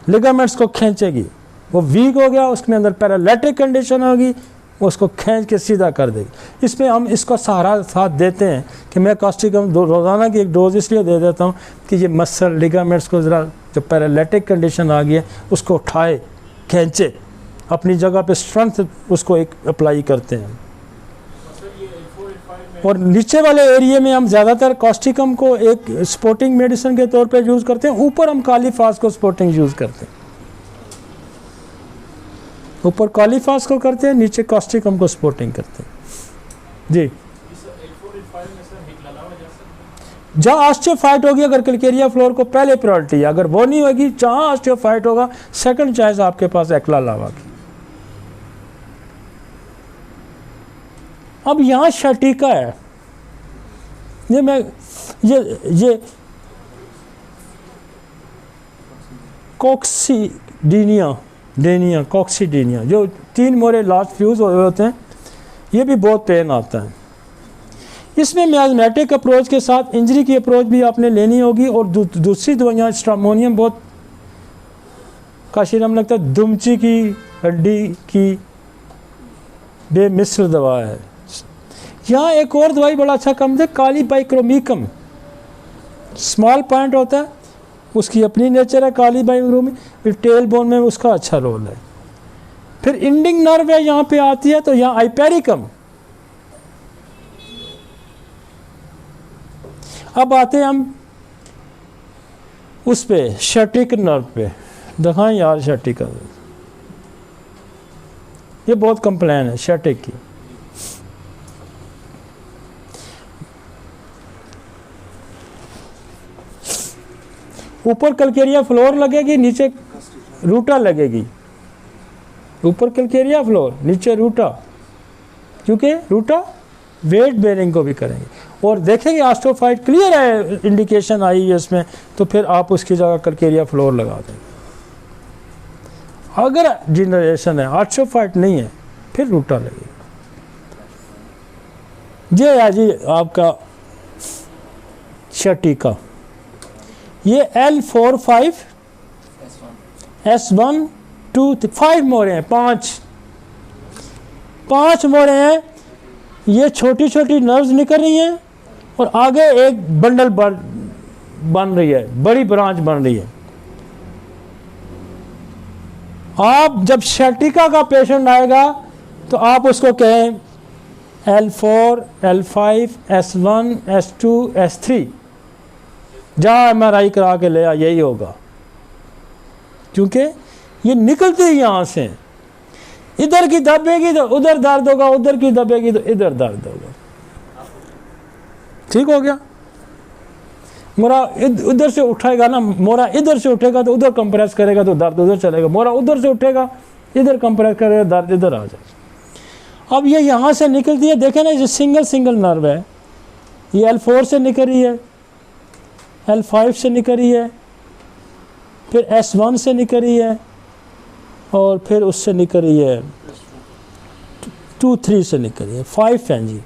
ligaments को खींचेगी, वो वीक हो गया, उसके अंदर पैरालाइटिक कंडीशन होगी, उसको खींच के सीधा कर देगी। इसमें हम इसका सहारा साथ देते हैं कि मैं कास्टिकम रोज़ाना की एक डोज इसलिए दे देता हूँ कि ये मसल लिगामेंट्स को ज़रा, जो पैरालाइटिक कंडीशन आ गई है उसको उठाए, खींचे, अपनी जगह पे स्ट्रेंथ उसको एक अप्लाई करते हैं। और नीचे वाले एरिया में हम ज़्यादातर कास्टिकम को एक स्पोर्टिंग मेडिसिन के तौर पे यूज़ करते हैं, ऊपर हम कालीफास को स्पोर्टिंग यूज़ करते हैं। ऊपर कालीफास को करते हैं, नीचे कास्टिकम को स्पोर्टिंग करते हैं। जी, जहाँ ऑस्टियोफाइट होगी, अगर कैलकेरिया फ्लोर को पहले प्रायोरिटी है, अगर वो नहीं होगी, जहाँ ऑस्टियोफाइट होगा सेकंड चॉइस आपके पास एक्ला लावा की। अब यहाँ शटीका है, ये कॉक्सीडीनिया, जो 3 मोरे लास्ट फ्यूज होते हैं, ये भी बहुत पेन आता है। इसमें मियाज़मेटिक अप्रोच के साथ इंजरी की अप्रोच भी आपने लेनी होगी, और दूसरी दवाइयाँ स्ट्रामोनियम बहुत काशिरम लगता है, दुमची की हड्डी की बेमिसल दवा है। यहाँ एक और दवाई बड़ा अच्छा काम है, कालीबाइक्रोमिकम, स्मॉल पॉइंट होता है, उसकी अपनी नेचर है कालीबाइक्रोमिक, फिर टेल बोन में उसका अच्छा रोल है। फिर इंडिंग नर्व है यहाँ पे आती है, तो यहाँ आइपेरिकम। अब आते हैं हम उस पे शटिक नर्व पे, दिखाएं यार शटिक का, ये बहुत कंप्लेन है शटिक की। ऊपर कैलकेरिया फ्लोर लगेगी, नीचे रूटा लगेगी। ऊपर कैलकेरिया फ्लोर, नीचे रूटा, क्योंकि रूटा वेट बेरिंग को भी करेंगे। और देखेंगे ऑस्टियोफाइट क्लियर है, इंडिकेशन आई है इसमें, तो फिर आप उसकी जगह कैलकेरिया फ्लोर लगा देंगे। अगर डिजनरेशन है, ऑस्टियोफाइट नहीं है, फिर रूटा लगेगी। ये है जी आपका शटीका। ये L45 S1 2 5 मोरे हैं, 5 5 मोड़े हैं, ये छोटी छोटी नर्व्स निकल रही हैं और आगे एक बंडल बन रही है, बड़ी ब्रांच बन रही है। आप जब शैटिका का पेशेंट आएगा तो आप उसको कहें L4, L5, S1, S2, S3, जा MRI करा के ले आ, यही होगा, क्योंकि ये निकलते ही यहाँ से, इधर की दबेगी तो उधर दर्द होगा, उधर की दबेगी तो इधर दर्द होगा। ठीक हो गया। मोरा उधर से उठाएगा ना, मोरा इधर से उठेगा तो उधर कंप्रेस करेगा तो दर्द उधर चलेगा, मोरा उधर से उठेगा इधर कंप्रेस करेगा दर्द इधर आ जाएगा। अब ये यहाँ से निकलती है, देखें ना, ये सिंगल नर्व है, ये L4 से निकल रही है, L5 से निकल रही है, फिर S1 से निकल रही है और फिर उससे निकल रही है 2-3 से निकल रही है, 5 है जी।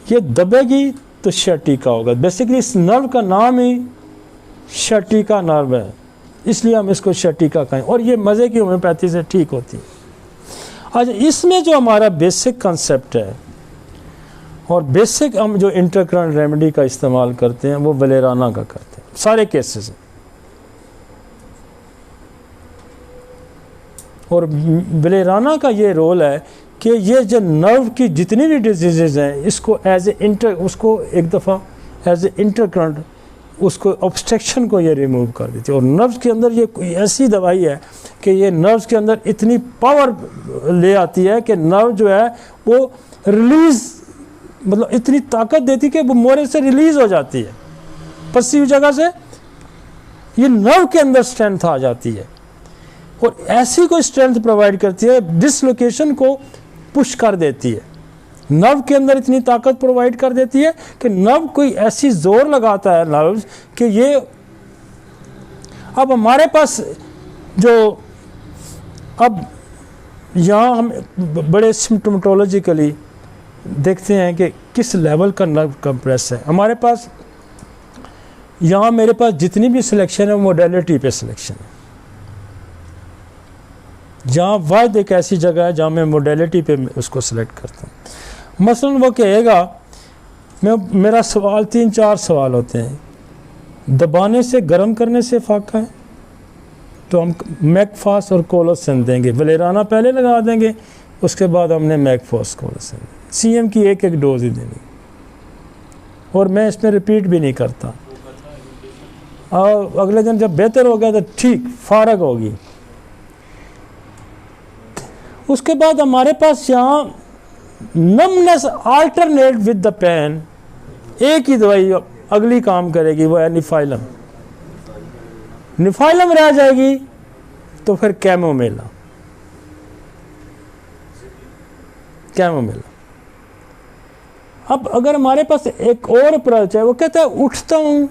ये दबेगी तो शैटिका होगा। बेसिकली इस नर्व का नाम ही शैटिका नर्व है, इसलिए हम इसको शैटिका कहें, और ये मज़े की होम्योपैथी से ठीक होती है। अच्छा, इसमें जो हमारा बेसिक कंसेप्ट है और बेसिक हम जो इंटरकरेंट रेमेडी का इस्तेमाल करते हैं वो वलेराना का करते हैं सारे केसेस में। और वलेराना का ये रोल है कि ये जो नर्व की जितनी भी डिजीज़ हैं इसको उसको एक दफ़ा एज ए इंटरकरेंट उसको ऑब्स्ट्रक्शन को ये रिमूव कर देती है। और नर्व्स के अंदर ये कोई ऐसी दवाई है कि ये नर्व्स के अंदर इतनी पावर ले आती है कि नर्व जो है वो रिलीज़, मतलब इतनी ताकत देती है कि वो मोरे से रिलीज़ हो जाती है, पसीव जगह से ये नर्व के अंदर स्ट्रेंथ आ जाती है और ऐसी कोई स्ट्रेंथ प्रोवाइड करती है, डिसलोकेशन को पुश कर देती है, नर्व के अंदर इतनी ताकत प्रोवाइड कर देती है कि नर्व कोई ऐसी जोर लगाता है नर्व्स कि ये। अब हमारे पास जो अब यहाँ हम बड़े सिम्टोमेटोलॉजिकली देखते हैं कि किस लेवल का नर्व कंप्रेस है। हमारे पास यहाँ मेरे पास जितनी भी सिलेक्शन है मोडेलिटी पे सिलेक्शन है। जहाँ वाद एक ऐसी जगह है जहाँ मैं मोडेलिटी पे उसको सिलेक्ट करता हूँ। मसलन वो कहेगा, मेरा सवाल 3-4 सवाल होते हैं, दबाने से गर्म करने से फाका है तो हम मैकफास और कोलोसिन देंगे, वलेराना पहले लगा देंगे, उसके बाद हमने मैकफास कोलोसिन CM की एक डोज ही देनी, और मैं इसमें रिपीट भी नहीं करता। और अगले दिन जब बेहतर हो गया तो ठीक फारग होगी। उसके बाद हमारे पास यहाँ numbness alternate with the pain, एक ही दवाई अगली काम करेगी, वो है निफाइलम। निफाइलम रह जाएगी तो फिर कैमोमिला। अब अगर हमारे पास एक और अप्रोच है, वो कहता है उठता हूँ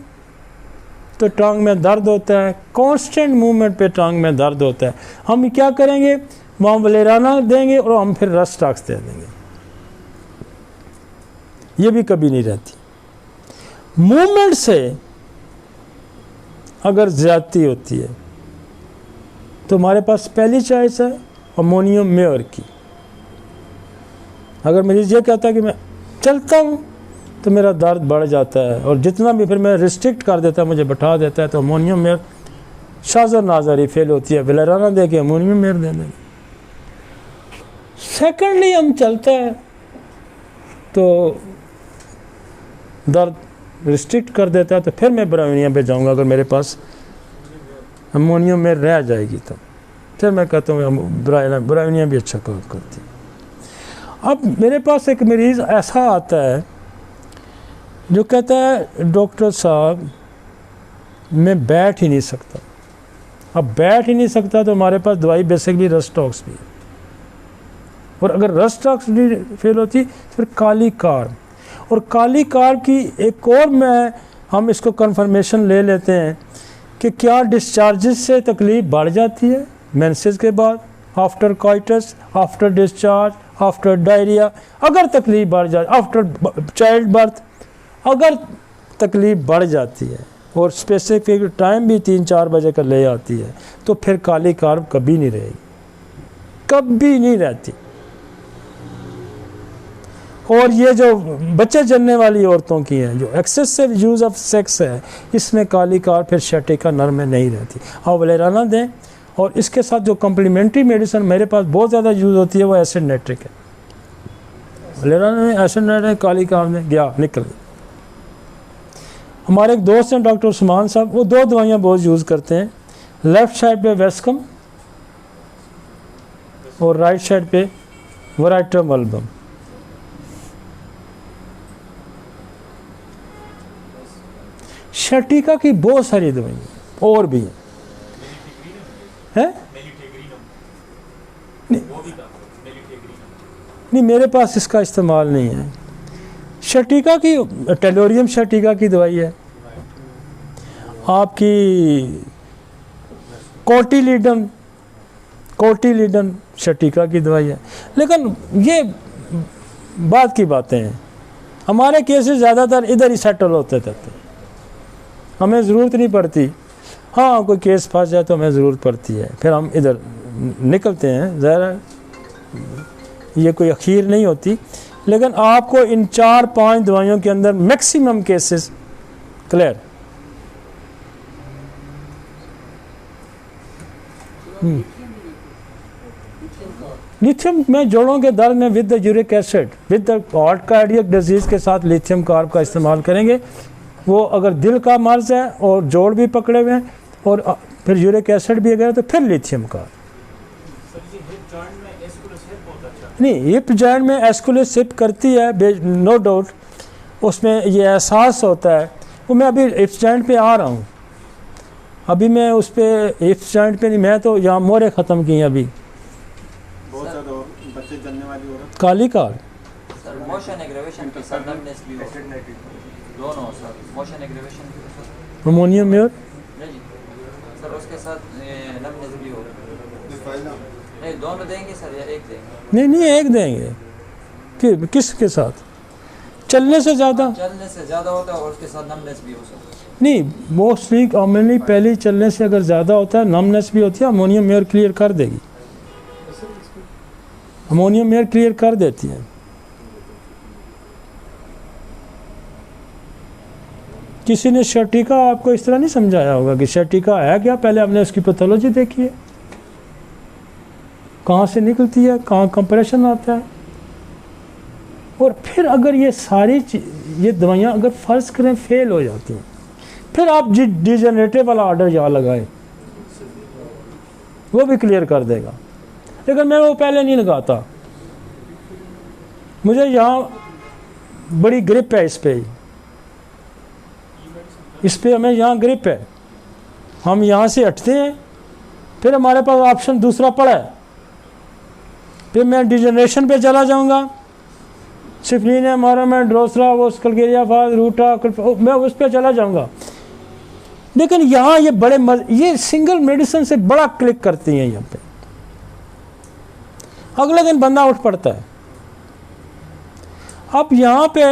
तो टांग में दर्द होता है, कांस्टेंट मूवमेंट पे टांग में दर्द होता है, हम क्या करेंगे, वहाँ वलेराना देंगे और हम फिर रस्टॉक्स दे देंगे। ये भी कभी नहीं रहती। मूवमेंट से अगर ज्यादती होती है तो हमारे पास पहली चॉइस है अमोनियम मेयर की। अगर मरीज ये कहता है कि मैं चलता हूँ तो मेरा दर्द बढ़ जाता है और जितना भी फिर मैं रिस्ट्रिक्ट कर देता है, मुझे बैठा देता है, तो अमोनियम मेयर शाज़र नाज़री फेल होती है, वलेराना दे के अमोनियम मेयर दे देंगे। सेकेंडली हम चलता है तो दर्द रिस्ट्रिक्ट कर देता है, तो फिर मैं ब्राउनिया पे जाऊंगा। अगर मेरे पास अमोनियम में रह जाएगी तो फिर मैं कहता हूँ ब्राउनिया भी अच्छा काम करती है। अब मेरे पास एक मरीज़ ऐसा आता है जो कहता है डॉक्टर साहब मैं बैठ ही नहीं सकता। अब बैठ ही नहीं सकता तो हमारे पास दवाई बेसिकली रस्टॉक्स भी है, और अगर रस्टॉक्स भी फेल होती तो फिर काली कार्ब, और काली कार्ब की एक और हम इसको कन्फर्मेशन ले लेते हैं कि क्या डिस्चार्जेस से तकलीफ़ बढ़ जाती है मेंसेस के बाद, after coitus, after discharge, after diarrhoea, अगर तकलीफ़ बढ़ जाए, आफ्टर चाइल्ड बर्थ अगर तकलीफ़ बढ़ जाती है और स्पेसिफिक टाइम भी 3-4 बजे का ले आती है तो फिर काली कार्ब कभी नहीं रहेगी। कभी नहीं रहती। और ये जो बच्चे जन्ने वाली औरतों की हैं, जो एक्सेसिव यूज़ ऑफ सेक्स है, इसमें काली कार फिर शर्टिका नर में नहीं रहती। आप वलेराना दें, और इसके साथ जो कम्प्लीमेंट्री मेडिसिन मेरे पास बहुत ज़्यादा यूज़ होती है वो एसिड नाइट्रिक है। वलेराना में एसिड नाइट्रिक, काली कार में गया निकल गया। हमारे एक दोस्त हैं डॉक्टर उस्मान साहब, वो 2 दवाइयाँ बहुत यूज़ करते हैं। लेफ़्ट साइड पे वेस्कम और राइट साइड पे वराइट्रम अल्बम। शर्टिका की बहुत सारी दवाइयाँ और भी हैं। नहीं, मेरे पास इसका इस्तेमाल नहीं है। शर्टिका की टेलोरियम शर्टिका की दवाई है, आपकी कोटिलीडन शर्टिका की दवाई है। लेकिन ये बात की बातें हैं, हमारे केसेस ज़्यादातर इधर ही सेटल होते थे, हमें ज़रूरत नहीं पड़ती। हाँ, कोई केस फंस जाए तो हमें ज़रूरत पड़ती है, फिर हम इधर निकलते हैं। ज़रा ये कोई अखीर नहीं होती, लेकिन आपको इन 4-5 दवाइयों के अंदर मैक्सिमम केसेस क्लियर। लिथियम में जोड़ों के दर्द में with the uric acid, with the heart cardiac disease के साथ लिथियम कार्ब का इस्तेमाल करेंगे। वो अगर दिल का मर्ज है और जोड़ भी पकड़े हुए हैं और फिर यूरिक एसिड भी अगर, तो फिर लिथियम कार्ब। नहीं, हिप जॉइंट में एस्कुलेस हिप करती है, नो डाउट, उसमें ये एहसास होता है। वो मैं अभी हिप जॉइंट पे आ रहा हूँ, अभी मैं उस पर हिप जॉइंट पे नहीं, मैं तो यहाँ मोरे ख़त्म किए अभी। बहुत ज़्यादा बच्चे जलने वाली औरत, काली कार सर, मोशन एग्रेवेशन के साथ नमनेस भी हो, दोनों सर, मोशन एग्रेवेशन के साथ अमोनियम म्योर नहीं सर, उसके साथ नमनेस भी हो। नहीं, दोनों देंगे सर या एक देंगे? नहीं, एक देंगे कि किसके साथ? चलने से ज़्यादा होता है और उसके साथ नमनेस भी हो सकता नहीं, मोस्टली कॉमनली पहले चलने से अगर ज़्यादा होता है, नमनेस भी होती है। अमोनियम मेयर क्लियर कर देगी, अमोनियम मेयर क्लियर कर देती है। किसी ने शर्टिका आपको इस तरह नहीं समझाया होगा कि शर्टिका है क्या, पहले हमने उसकी पैथोलॉजी देखी है, कहाँ से निकलती है, कहाँ कंप्रेशन आता है। और फिर अगर ये सारी ये दवाइयाँ अगर फ़र्ज़ करें फेल हो जाती हैं, फिर आप डिजेनरेटिव वाला ऑर्डर यहाँ लगाए, वो भी क्लियर कर देगा। लेकिन मैं वो पहले नहीं लगाता, मुझे यहाँ बड़ी ग्रिप है इस पे हमें यहाँ ग्रिप है, हम यहाँ से हटते हैं, फिर हमारे पास ऑप्शन दूसरा पड़ा है, फिर मैं डिजेनरेशन पे चला जाऊँगा, सिफलिन है हमारा, मैं ड्रोसरा, वो कल्केरिया फाज, रूटा, मैं उस पर चला जाऊँगा। लेकिन यहाँ ये बड़े ये सिंगल मेडिसिन से बड़ा क्लिक करती हैं यहाँ पे, अगले दिन बंदा उठ पड़ता है। अब यहाँ पे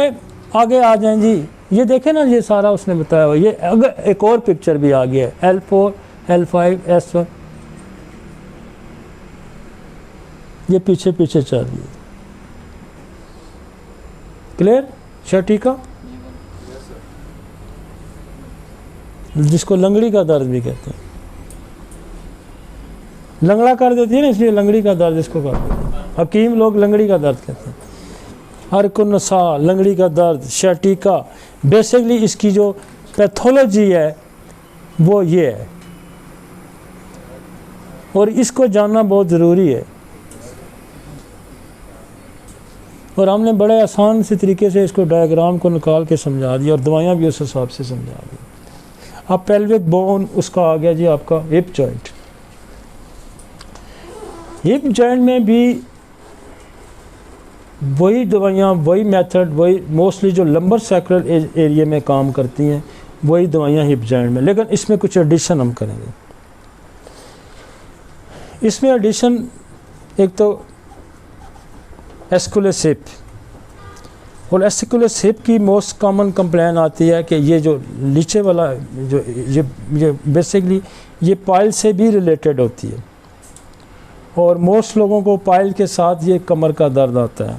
आगे आ जाएं जी, ये देखें ना, ये सारा उसने बताया हुआ। ये अगर एक और पिक्चर भी आ गया है, L4, L5, S1, ये पीछे पीछे चल रही है। क्लियर? शर्टिका जिसको लंगड़ी का दर्द भी कहते हैं, लंगड़ा कर देती है ना, इसलिए लंगड़ी का दर्द इसको कहते हैं। हकीम लोग लंगड़ी का दर्द कहते हैं। हरकुन्नसा, लंगड़ी का दर्द, शर्टिका, बेसिकली इसकी जो पैथोलॉजी है वो ये है, और इसको जानना बहुत ज़रूरी है। और हमने बड़े आसान से तरीके से इसको डायग्राम को निकाल के समझा दिया, और दवाइयाँ भी उस हिसाब से समझा दी। अब पेल्विक बोन उसका आ गया जी आपका हिप जॉइंट। हिप जॉइंट में भी वही दवाइयाँ, वही मेथड, वही मोस्टली जो लंबर सैक्रल एरिया में काम करती हैं, वही दवाइयाँ हिप जॉइंट में, लेकिन इसमें कुछ एडिशन हम करेंगे। इसमें एडिशन एक तो एस्कुलस हिप, और एस्कुलस हिप की मोस्ट कॉमन कंप्लेन आती है कि ये जो नीचे वाला जो ये बेसिकली ये पाइल से भी रिलेटेड होती है, और मोस्ट लोगों को पाइल के साथ ये कमर का दर्द आता है,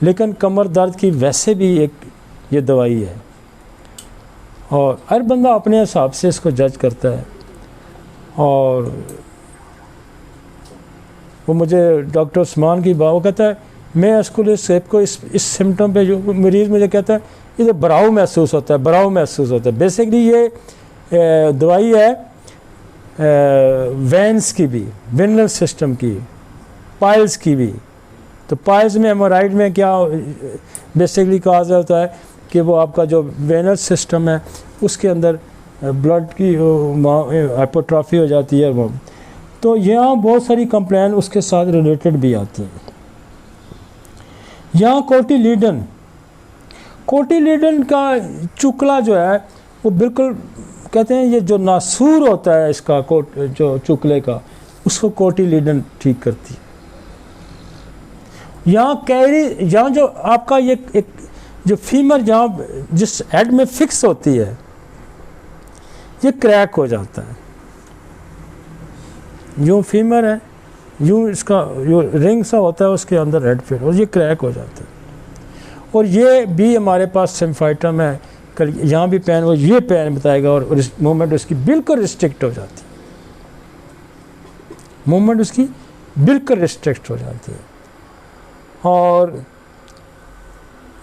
लेकिन कमर दर्द की वैसे भी एक ये दवाई है और हर बंदा अपने हिसाब से इसको जज करता है। और वो मुझे डॉक्टर उस्मान की बात, वो कहता है मैं इसको इस सिम्टम पे जो मरीज़ मुझे कहता है इधर बराव महसूस होता है, बराव महसूस होता है। बेसिकली ये दवाई है वेंस की भी, वेनल सिस्टम की, पाइल्स की भी। तो पाइल्स में हेमोराइड में क्या बेसिकली कहा जाता है कि वो आपका जो वेनल सिस्टम है उसके अंदर ब्लड की हाइपोट्रॉफी हो जाती है वो। तो यहाँ बहुत सारी कंप्लेन उसके साथ रिलेटेड भी आती हैं। यहाँ कोटिलीडन का चुकला जो है वो बिल्कुल कहते हैं ये जो नासूर होता है इसका जो चुकले का, उसको कोटिलीडन ठीक करती है। यहाँ जो आपका ये एक जो फीमर जहाँ जिस हेड में फिक्स होती है ये क्रैक हो जाता है। यूँ फीमर है, यूँ इसका जो रिंग सा होता है उसके अंदर हेड फिट और ये क्रैक हो जाता है। और ये भी हमारे पास सिम्फाइटम है, कल यहाँ भी पेन, वो ये पेन बताएगा और मूवमेंट उसकी बिल्कुल रिस्ट्रिक्ट हो जाती है, मूवमेंट उसकी बिल्कुल रिस्ट्रिक्ट हो जाती है। और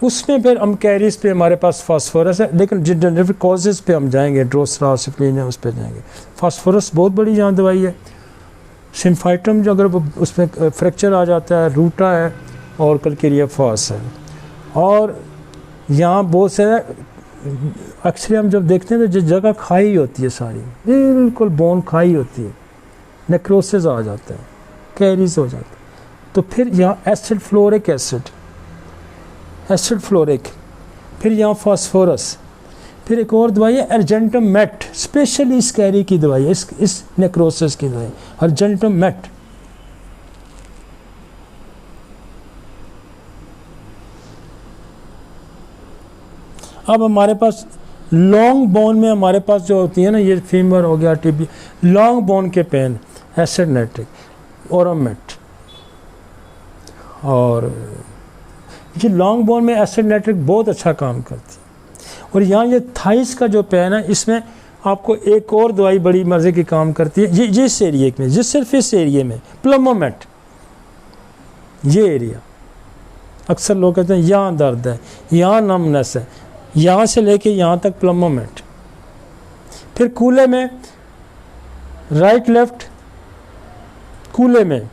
उसमें फिर हम कैरीज पे हमारे पास फास्फोरस है, लेकिन जिन जेनेटिक कॉजेज़ पे हम जाएंगे, ड्रोसरा सिप्लिन है, उस पर जाएंगे। फास्फोरस बहुत बड़ी यहाँ दवाई है। सिम्फाइटम जो अगर उसमें फ्रैक्चर आ जाता है, रूटा है और कलकेरिया फॉस है। और यहाँ बहुत सारे अक्सर हम जब देखते हैं तो जिस जगह खाई होती है सारी बिल्कुल बोन खाई होती है, नेक्रोसिस आ जाता है, कैरीज हो जाता है। तो फिर यहाँ एसिड फ्लोरिक, फिर यहाँ फास्फोरस, फिर एक और दवाई है अर्जेंटम मेट, स्पेशली इस कैरी की दवाई है, इस नेक्रोसिस की दवाई अर्जेंटम मेट। अब हमारे पास लॉन्ग बोन में हमारे पास जो होती है ना, ये फीमर हो गया, टीबी, लॉन्ग बोन के पेन एसिड नाइट्रिक, ओरोमेट। और ये लॉन्ग बोन में एसिड नाइट्रिक बहुत अच्छा काम करती है। और यहाँ ये थाइस का जो पेन है, इसमें आपको एक और दवाई बड़ी मज़े की काम करती है, ये जिस एरिए में, जिस सिर्फ इस एरिए में, प्लमोमेट, ये एरिया अक्सर लोग कहते हैं यहाँ दर्द है, यहाँ नमनेस है, यहाँ से लेके यहाँ तक प्लमोमेट। फिर कूले में राइट लेफ्ट कूले में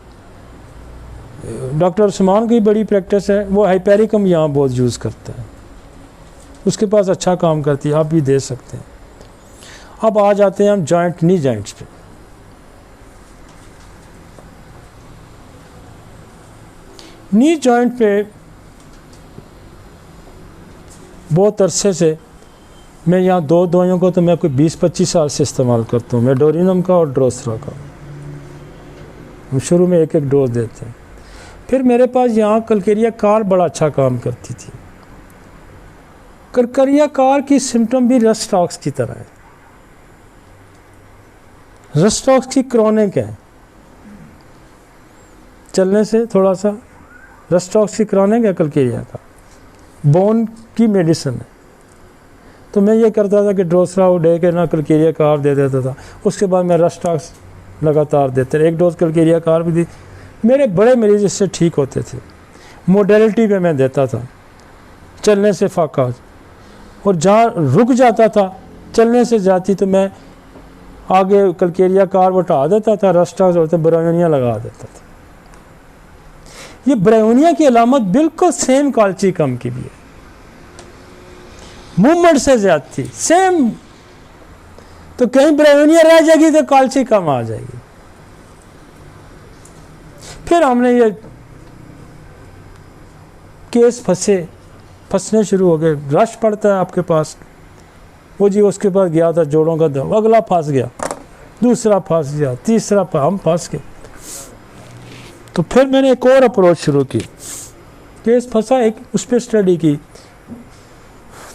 डॉक्टर उस्मान की बड़ी प्रैक्टिस है, वो हाइपेरिकम यहाँ बहुत यूज़ करता है, उसके पास अच्छा काम करती है, आप भी दे सकते हैं। अब आ जाते हैं हम जॉइंट, नी जॉइंट्स पे। नी जॉइंट पे बहुत अरसे से मैं यहाँ दो दवाइयों को तो मैं कोई 20-25 साल से इस्तेमाल करता हूँ, मेडोरिनम का और ड्रोसरा का। हम शुरू में एक डोज देते हैं। फिर मेरे पास यहाँ कलकेरिया कार बड़ा अच्छा काम करती थी। कलकेरिया कार की सिम्टम भी रस्टॉक्स की तरह है, रस्टॉक्स की क्रॉनिक है, चलने से थोड़ा सा रस्टॉक्स की क्रॉनिक है कलकेरिया का, बोन की मेडिसिन है। तो मैं ये करता था कि ड्रोसरा उड़े के ना कलकेरिया कार दे देता था, उसके बाद मैं रस्टॉक्स लगातार देते, एक डोज कलकेरिया कार भी दी। मेरे बड़े मरीज इससे ठीक होते थे। मोडेलिटी पे मैं देता था, चलने से फाका, और जहाँ रुक जाता था चलने से जाती तो मैं आगे कलकेरिया कार हटा देता था, रस्टॉक्स और ब्रायोनिया लगा देता था। ये ब्रायोनिया की अलामत बिल्कुल सेम काल्चिकम की भी है, मूवमेंट से ज्यादती सेम। तो कहीं ब्रायोनिया रह जाएगी तो काल्चिकम आ जाएगी। फिर हमने ये केस फंसने शुरू हो गए, रश पड़ता है आपके पास, वो जी उसके पास गया था जोड़ों का दर्द, अगला फंस गया, दूसरा फंस गया, तीसरा हम फंस गए। तो फिर मैंने एक और अप्रोच शुरू की, केस फंसा एक, उस पर स्टडी की।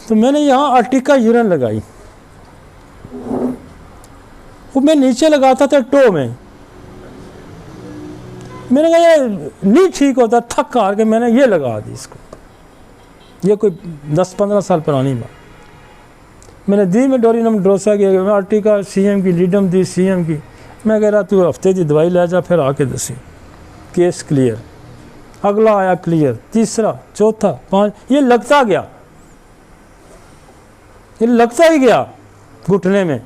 तो मैंने यहाँ अर्टिका यूरिन लगाई, वो मैं नीचे लगाता था टो में, मैंने कहा ये नहीं ठीक होता, थक हार के मैंने ये लगा दी इसको। ये कोई 10-15 साल पुरानी बात। मैंने दी मेडोरिनम ड्रोसा की, आर्टिका CM की, लीडम दी CM की। मैं कह रहा तू हफ्ते की दवाई ले जा, फिर आके दसी। Case clear. अगला आया क्लियर, तीसरा, चौथा, 5, ये लगता गया, ये लगता ही गया घुटने में।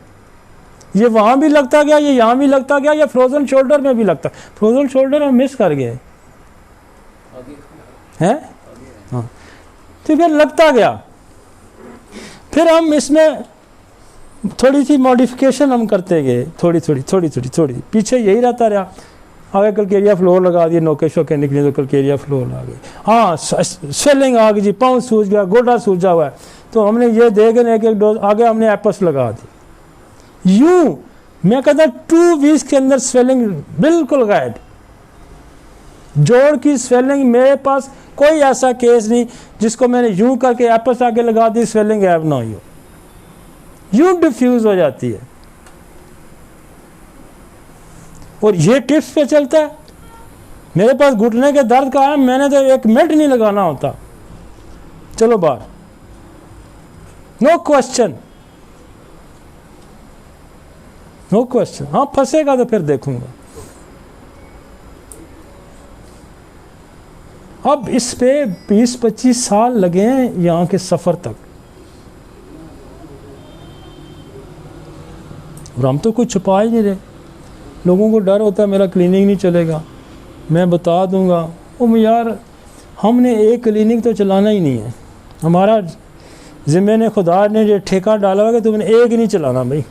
ये वहाँ भी लगता गया, ये यहाँ भी लगता गया, ये फ्रोजन शोल्डर में भी लगता। फ्रोजन शोल्डर हम मिस कर गए हैं, हाँ। तो फिर लगता गया। फिर हम इसमें थोड़ी सी मॉडिफिकेशन हम करते गए, थोड़ी पीछे यही रहता रहा। आगे कलकेरिया फ्लोर लगा दिए, नोके शोके निकले तो कलकेरिया फ्लोर आ गई। हाँ, स्वेलिंग आ गई जी, पाँव सूज गया, गोडा सूजा हुआ है। तो हमने ये दे के एक डोज आगे हमने एपस लगा दी। यूं मैं कहता 2 वीक्स के अंदर स्वेलिंग बिल्कुल गायब। जोड़ की स्वेलिंग, मेरे पास कोई ऐसा केस नहीं जिसको मैंने यूं करके एपस आगे लगा दी, स्वेलिंग गायब ना हुई हो, यूं डिफ्यूज हो जाती है। और ये टिप्स पे चलता है। मेरे पास घुटने के दर्द का है, मैंने तो 1 मिनट नहीं लगाना होता, चलो बाहर, नो क्वेश्चन, नो क्वेश्चन। हाँ, फंसेगा तो फिर देखूंगा। अब इस पे 20-25 साल लगे हैं यहाँ के सफर तक, और हम तो कुछ छुपा ही नहीं रहे। लोगों को डर होता है मेरा क्लिनिक नहीं चलेगा, मैं बता दूंगा। ओ यार, हमने एक क्लिनिक तो चलाना ही नहीं है। हमारा जिम्मे ने, खुदा ने जो ठेका डाला हुआ कि तुमने एक ही नहीं चलाना भाई,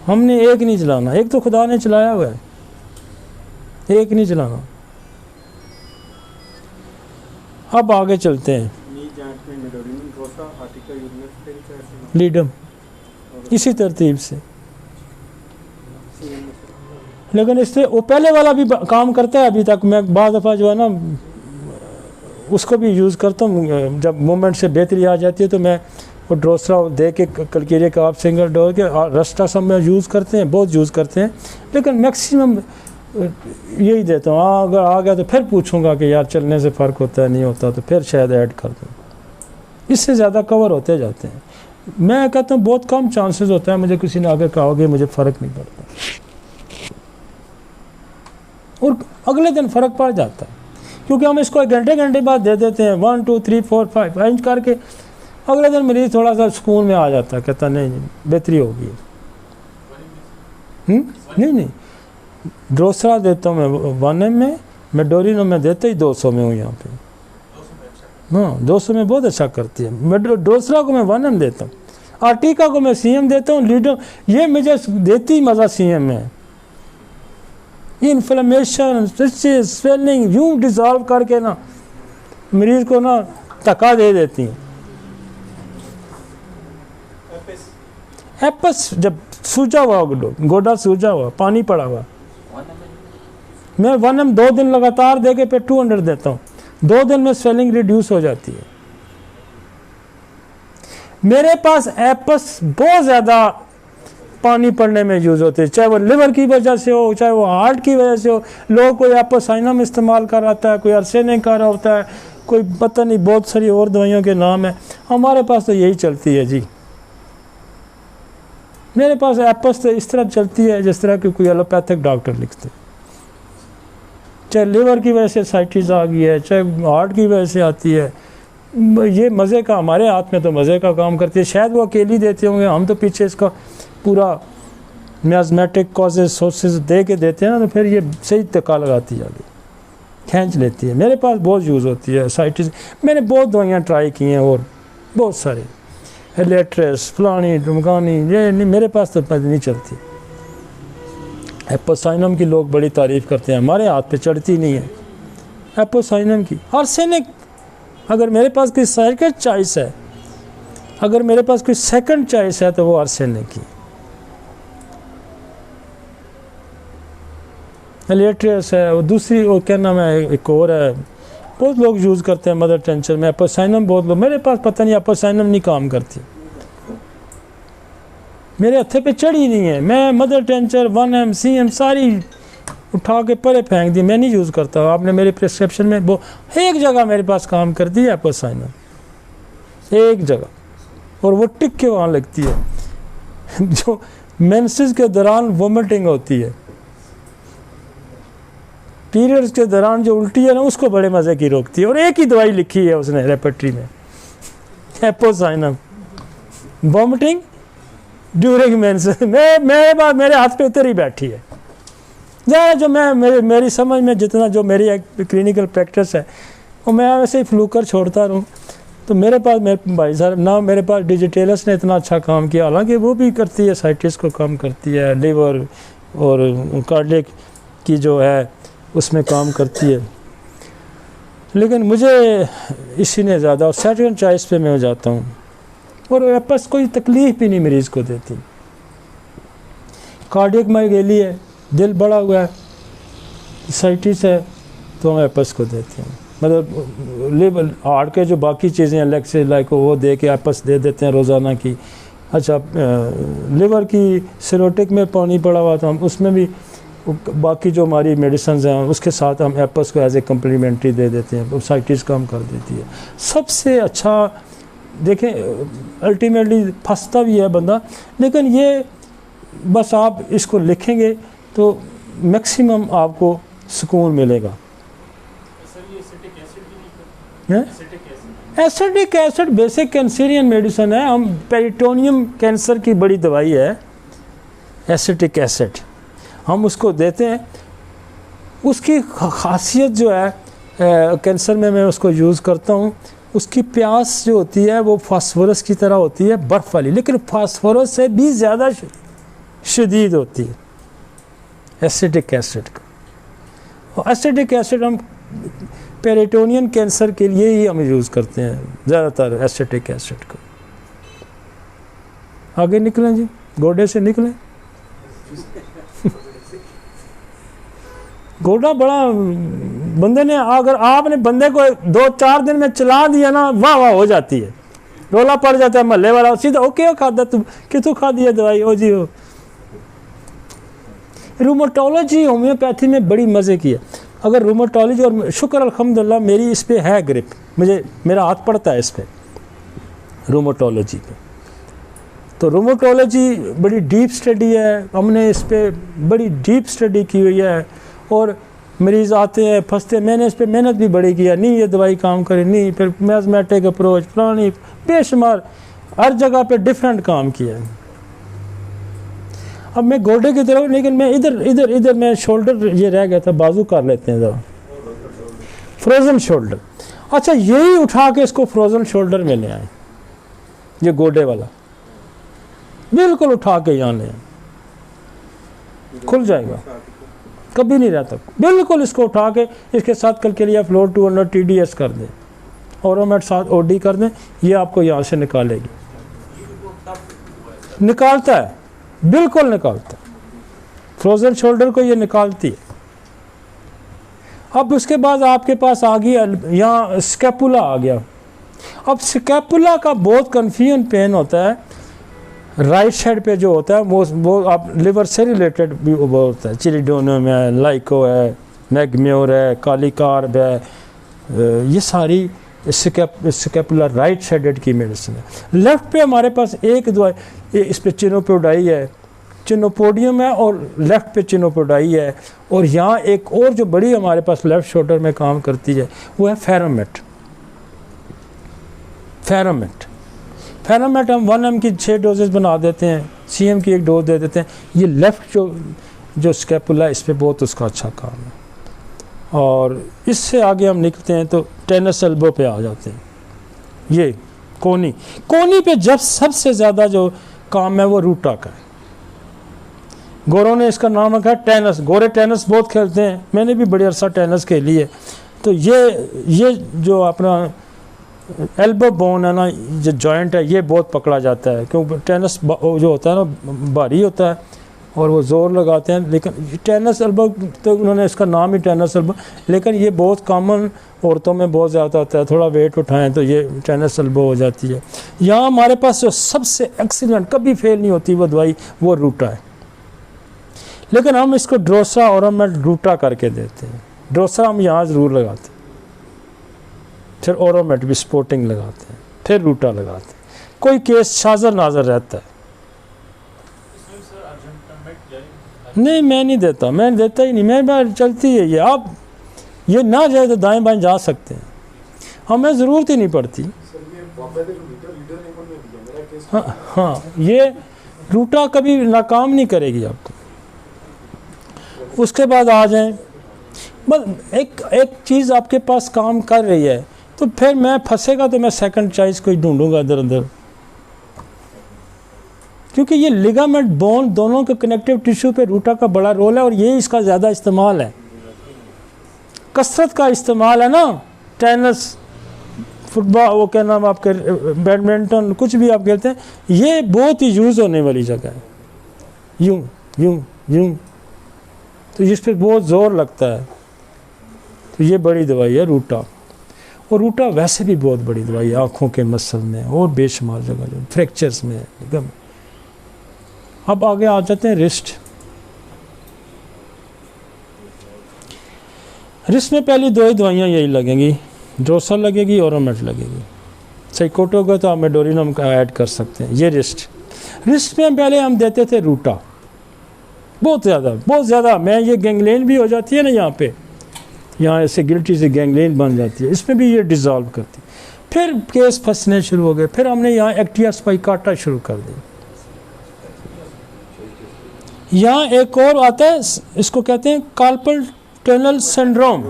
हमने एक नहीं चलाना। एक तो खुदा ने चलाया हुआ है, एक नहीं चलाना। अब आगे चलते हैं। लीडम इसी तरतीब से, लेकिन इससे वो पहले वाला भी काम करता है अभी तक। मैं बाद दफ़ा जो है ना उसको भी यूज़ करता हूँ। जब मूवमेंट से बेहतरी आ जाती है तो मैं वो ड्रोसरा दे के कलकेरिया का आप सिंगल डोर के रस्टा सब में यूज़ करते हैं, बहुत यूज़ करते हैं, लेकिन मैक्सिमम यही देता हूँ। अगर आ गया तो फिर पूछूंगा कि यार चलने से फ़र्क होता है, नहीं होता, तो फिर शायद ऐड कर दूँ। इससे ज़्यादा कवर होते जाते हैं। मैं कहता हूँ बहुत कम चांसेस होता है मुझे किसी ने आगे कहोगे मुझे फ़र्क नहीं पड़ता, और अगले दिन फ़र्क पड़ जाता है, क्योंकि हम इसको घंटे बाद दे देते हैं 1 2 3 4 5 इंच करके। अगले दिन मरीज थोड़ा सा सुकून में आ जाता है, कहता नहीं बेहतरी होगी। नहीं, ड्रोसरा देता हूँ मैं 1 ml में, मेडोरिनो में देते ही 200 में हूँ यहाँ पे। हाँ, 200 में बहुत अच्छा करती है। ड्रोसरा को मैं 1 ml देता हूँ, आर्टिका को मैं CM देता हूँ, लीडर ये मुझे देती ही मज़ा CM में। इन्फ्लेमेशन, स्वेलिंग यूँ डिज़ॉल्व करके ना मरीज को ना धक्का दे देती हैं। एपस जब सूजा हुआ, गोडा सूजा हुआ, पानी पड़ा हुआ, मैं 1 ml 2 दिन लगातार दे के फिर 200 देता हूँ। 2 दिन में स्वेलिंग रिड्यूस हो जाती है। मेरे पास एपस बहुत ज़्यादा पानी पड़ने में यूज़ होते हैं, चाहे वो लिवर की वजह से हो, चाहे वो हार्ट की वजह से हो। लोग कोई एपोसाइनम इस्तेमाल कर रहा है, कोई आर्सेनिक कर रहा होता है, कोई पता नहीं, बहुत सारी और दवाइयों के नाम है। हमारे पास तो यही चलती है जी। मेरे पास एपस तो इस तरह चलती है जिस तरह की कोई एलोपैथिक डॉक्टर लिखते, चाहे लिवर की वजह से साइटिस आ गई है, चाहे हार्ट की वजह से आती है। ये मज़े का, हमारे हाथ में तो मज़े का काम करती है। शायद वो अकेली देते होंगे, हम तो पीछे इसका पूरा मियाज़मेटिक कॉजेज सोर्सेज दे के देते हैं ना, तो फिर ये सही तका लगाती है, आगे खींच लेती है। मेरे पास बहुत यूज़ होती है साइटिस। मैंने बहुत दवाइयाँ ट्राई की हैं, और बहुत सारे एलेट्रेस, फलानी ढुमकानी, ये नहीं, मेरे पास तो नहीं चलती। एपोसाइनम की लोग बड़ी तारीफ़ करते हैं, हमारे हाथ पे चढ़ती नहीं है एपोसाइनम की। आर्सेनिक, अगर मेरे पास कोई सेकंड चॉइस है, अगर मेरे पास कोई सेकंड चॉइस है तो वो आर्सेनिक की। एलेट्रेस है, वो दूसरी, वो क्या नाम है, एक और है, बहुत लोग यूज़ करते हैं मदर टेंशन में। एपोसाइनम बहुत लोग, मेरे पास पता नहीं एपोसाइनम नहीं काम करती। मेरे हथे पे चढ़ी नहीं है। मैं मदर टेंचर 1M CM सारी उठा के परे फेंक दी, मैं नहीं यूज़ करता। आपने मेरे प्रिस्क्रिप्शन में वो एक जगह मेरे पास काम करती है एपोसाइनम, एक जगह, और वो टिक के वहाँ लगती है। जो मेंसेस के दौरान वोमिटिंग होती है, पीरियड्स के दौरान जो उल्टी है ना, उसको बड़े मज़े की रोकती है। और एक ही दवाई लिखी है उसने रेपर्टरी में, एपोसाइनम, वोमिटिंग ड्यूरिंग मेंसेस। मेरे बात मेरे हाथ पे उतर ही बैठी है। ज़्यादा जो मैं मेरी समझ में जितना जो मेरी एक क्लिनिकल प्रैक्टिस है वो मैं वैसे ही फ्लू कर छोड़ता रहूँ। तो मेरे पास मेरे भाई साहब ना, मेरे पास डिजिटेलस ने इतना अच्छा काम किया, हालांकि वो भी करती है साइटिस को कम करती है, लिवर और कार्डियक की जो है उसमें काम करती है, लेकिन मुझे इसी ने ज़्यादा, और सेकंड चॉइस पे मैं हो जाता हूँ। और एपस कोई तकलीफ़ भी नहीं मरीज़ को देती। कार्डियक माइग्रेली है, दिल बड़ा हुआ है, साइटिस है, तो हम एपस को देते हैं। मतलब लिवर हार्ट के जो बाकी चीज़ें अलग लाइक वो दे के एपस दे देते हैं रोज़ाना की। अच्छा, लिवर की सिरोटिक में पानी पड़ा हुआ था, हम उसमें भी बाकी जो हमारी मेडिसिन हैं उसके साथ हम एपस को एज ए कम्प्लीमेंट्री दे देते हैं, साइटिस कम कर देती है। सबसे अच्छा देखें, अल्टीमेटली फंसता भी है बंदा, लेकिन ये बस आप इसको लिखेंगे तो मैक्सिमम आपको सुकून मिलेगा। एसिटिक एसिड बेसिक कैंसरियन मेडिसिन है। हम पेरिटोनियम कैंसर की बड़ी दवाई है एसिटिक एसिड, हम उसको देते हैं। उसकी खासियत जो है कैंसर में मैं उसको यूज़ करता हूँ। उसकी प्यास जो होती है वो फास्फोरस की तरह होती है, बर्फ़ वाली, लेकिन फास्फोरस से भी ज़्यादा शदीद होती है एसिटिक एसिड का। और एसिटिक एसिड हम पेरिटोनियन कैंसर के लिए ही हम यूज़ करते हैं ज़्यादातर एसिटिक एसिड को। आगे निकलें जी, गोडे से निकलें। गोडा बड़ा बंदे ने, अगर आपने बंदे को 2-4 दिन में चला दिया ना, वाह वाह हो जाती है, रोला पड़ जाता है महल्ले वाला, सीधा ओके खाता तू कितों खा दिया दवाई, ओ जी हो। रूमेटोलॉजी होम्योपैथी में बड़ी मज़े की है। अगर रूमेटोलॉजी, और शुक्र अल्हम्दुलिल्लाह मेरी इस पे है ग्रिप, मेरा हाथ पड़ता है इस पे रूमेटोलॉजी पे। तो रूमेटोलॉजी बड़ी डीप स्टडी है, हमने इस पे बड़ी डीप स्टडी की हुई है। और मरीज़ आते हैं फंसते, मैंने इस पे मेहनत भी बड़ी किया, नहीं ये दवाई काम करे, नहीं, फिर मैथमेटिक अप्रोच पुरानी बेशुमार हर जगह पे डिफरेंट काम किया। अब मैं गोडे की तरफ, लेकिन मैं इधर मैं शोल्डर ये रह गया था, बाजू कर लेते हैं ज़रा, फ्रोज़न शोल्डर। अच्छा, यही उठा के इसको फ्रोज़न शोल्डर में ले आए, ये गोडे वाला बिल्कुल उठा के यहाँ ले आए, खुल जाएगा, कभी नहीं रहता बिल्कुल। इसको उठा के इसके साथ कलकेलिया फ्लोर 200 TDS कर दें, औरोमेट साथ OD कर दें, ये आपको यहाँ से निकालेगी, निकालता है, बिल्कुल निकालता है, फ्रोजन शोल्डर को ये निकालती है। अब उसके बाद आपके पास आ गई यहाँ स्कैपुला आ गया। अब स्कैपुला का बहुत कन्फ्यूजन पेन होता है, राइट साइड पे जो होता है वो आप लिवर से रिलेटेड भी वो होता है, चिलिडोनियम है, लाइको है, मैग्म्योर है, कालीकार्ब है, ये सारी स्कैपुलर राइट साइडेड की मेडिसिन है। लेफ्ट पे हमारे पास एक दवाई, इस पे चिनोपोडाई है, चिनोपोडियम है, और लेफ्ट पे चिनोपोडाई है। और यहाँ एक और जो बड़ी हमारे पास लेफ्ट शोल्डर में काम करती है वो है फेरोमेट। फेरोमेट हम 1M की 6 डोजेज बना देते हैं, CM की 1 डोज दे देते हैं। ये लेफ्ट जो स्कैपुला, इस पर बहुत उसका अच्छा काम है। और इससे आगे हम निकलते हैं तो टेनिस एल्बो पे आ जाते हैं। ये कोनी पे जब सबसे ज़्यादा जो काम है वो रूटा का है। गोरों ने इसका नाम रखा है टेनिस। गोरे टेनिस बहुत खेलते हैं, मैंने भी बड़े अरसा टेनिस खेली है। तो ये जो अपना एल्बो बोन है ना, जो जॉइंट है, ये बहुत पकड़ा जाता है, क्योंकि टेनिस जो होता है ना भारी होता है, और वो ज़ोर लगाते हैं। लेकिन टेनिस एल्बो तो उन्होंने इसका नाम ही टेनिस एल्बो, लेकिन ये बहुत कॉमन औरतों में बहुत ज़्यादा होता है, थोड़ा वेट उठाएं तो ये टेनिस एल्बो हो जाती है। यहाँ हमारे पास जो सबसे एक्सीलेंट कभी फेल नहीं होती वो दवाई वो रूटा है, लेकिन हम इसको ड्रोसा ओरोमेट रूटा करके देते हैं। ड्रोसा हम यहाँ ज़रूर लगाते हैं, फिर ओरोमेट भी स्पोर्टिंग लगाते हैं, फिर रूटा लगाते हैं। कोई केस शाज़र नाजर रहता है। नहीं मैं नहीं देता, मैं देता ही नहीं, मेरी बात चलती है ये। आप ये ना जाए तो दाएं बाएं जा सकते हैं, हमें ज़रूरत ही नहीं पड़ती। हाँ ये रूटा कभी नाकाम नहीं करेगी आपको। उसके बाद आ जाएं, बस एक चीज़ आपके पास काम कर रही है तो फिर मैं फंसेगा तो मैं सेकंड चॉइस कोई ढूंढूंगा इधर उधर, क्योंकि ये लिगामेंट बोन दोनों के कनेक्टिव टिश्यू पे रूटा का बड़ा रोल है और ये इसका ज़्यादा इस्तेमाल है, कसरत का इस्तेमाल है ना। टेनिस, फुटबॉल, वो क्या नाम आपके, बैडमिंटन, कुछ भी आप खेलते हैं, ये बहुत ही यूज़ होने वाली जगह है। यूं यूं यूं, तो इस पर बहुत ज़ोर लगता है। तो ये बड़ी दवाई है रूटा। और रूटा वैसे भी बहुत बड़ी दवाई है आँखों के मसल में और बेशुमार जगह जो फ्रैक्चर्स में है। अब आगे आ जाते हैं रिस्ट। रिस्ट में पहली दो ही दवाइयाँ यही लगेंगी, ड्रोसा लगेगी, ओरोमेट लगेगी। साइकोट होगा तो आप मेडोरिनम का ऐड कर सकते हैं। ये रिस्ट में पहले हम देते थे रूटा, बहुत ज़्यादा। मैं ये गैंग्रेन भी हो जाती है ना यहाँ ऐसे गिल्टी से गैंग्रेन बन जाती है, इसमें भी ये डिज़ोल्व करती है। फिर केस फंसने शुरू हो गए, फिर हमने यहाँ एक्टिया स्पाइकाटा शुरू कर दी। यहाँ एक और आता है, इसको कहते हैं कार्पल टनल सिंड्रोम।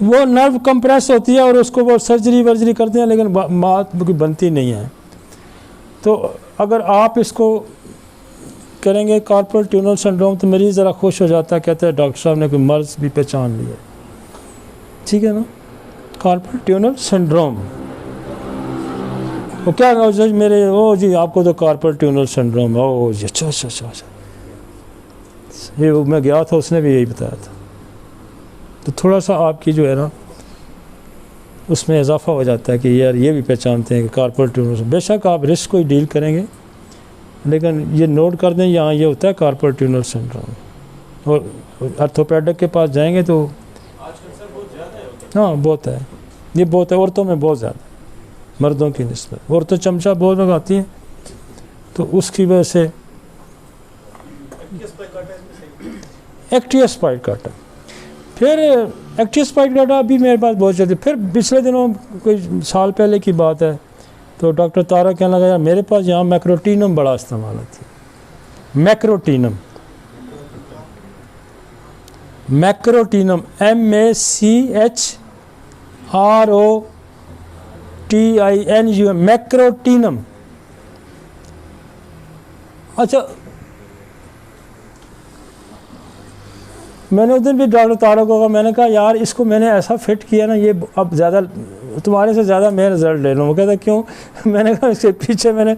वो नर्व कंप्रेस होती है और उसको वो सर्जरी करते हैं, लेकिन बात बनती नहीं है। तो अगर आप इसको करेंगे कार्पल ट्यूनल सिंड्रोम तो मरीज़ ज़रा खुश हो जाता है, कहते हैं डॉक्टर साहब ने कोई मर्ज़ भी पहचान लिया। ठीक है ना, कार्पल ट्यूनल सिंड्रोम। वो क्या मेरे, ओ जी आपको तो कार्पल ट्यूनल सिंड्रोम है। ओ जी अच्छा। ये मैं गया था, उसने भी यही बताया था। तो थोड़ा सा आपकी जो है ना उसमें इजाफा हो जाता है कि यार ये भी पहचानते हैं कि कार्पल ट्यूनल। बेशक आप रिस्क को ही डील करेंगे, लेकिन ये नोट कर दें यहाँ ये होता है कार्पल ट्यूनल सिंड्रोम। और ऑर्थोपेडिक के पास जाएंगे तो हाँ बहुत है, ये बहुत है। औरतों में बहुत ज़्यादा, मर्दों की निस्बत। औरतें चमचा बहुत लगाती हैं तो उसकी वजह से एक्टिया स्पाइकाटा। फिर एक्टिया स्पाइकाटा अभी मेरे पास बहुत चलती। फिर पिछले दिनों कोई साल पहले की बात है तो डॉक्टर तारा कहने लगा यार मेरे पास यहाँ मैक्रोटीनम बड़ा इस्तेमाल होती है। मैक्रोटीनम MACHROTINUM मैक्रोटीनम। अच्छा, मैंने उस दिन भी डॉक्टर तारा को कहा, मैंने कहा यार इसको मैंने ऐसा फिट किया ना, ये अब ज़्यादा तुम्हारे से ज़्यादा मैं रिजल्ट ले लूँ। वो कहता क्यों? मैंने कहा इसके पीछे मैंने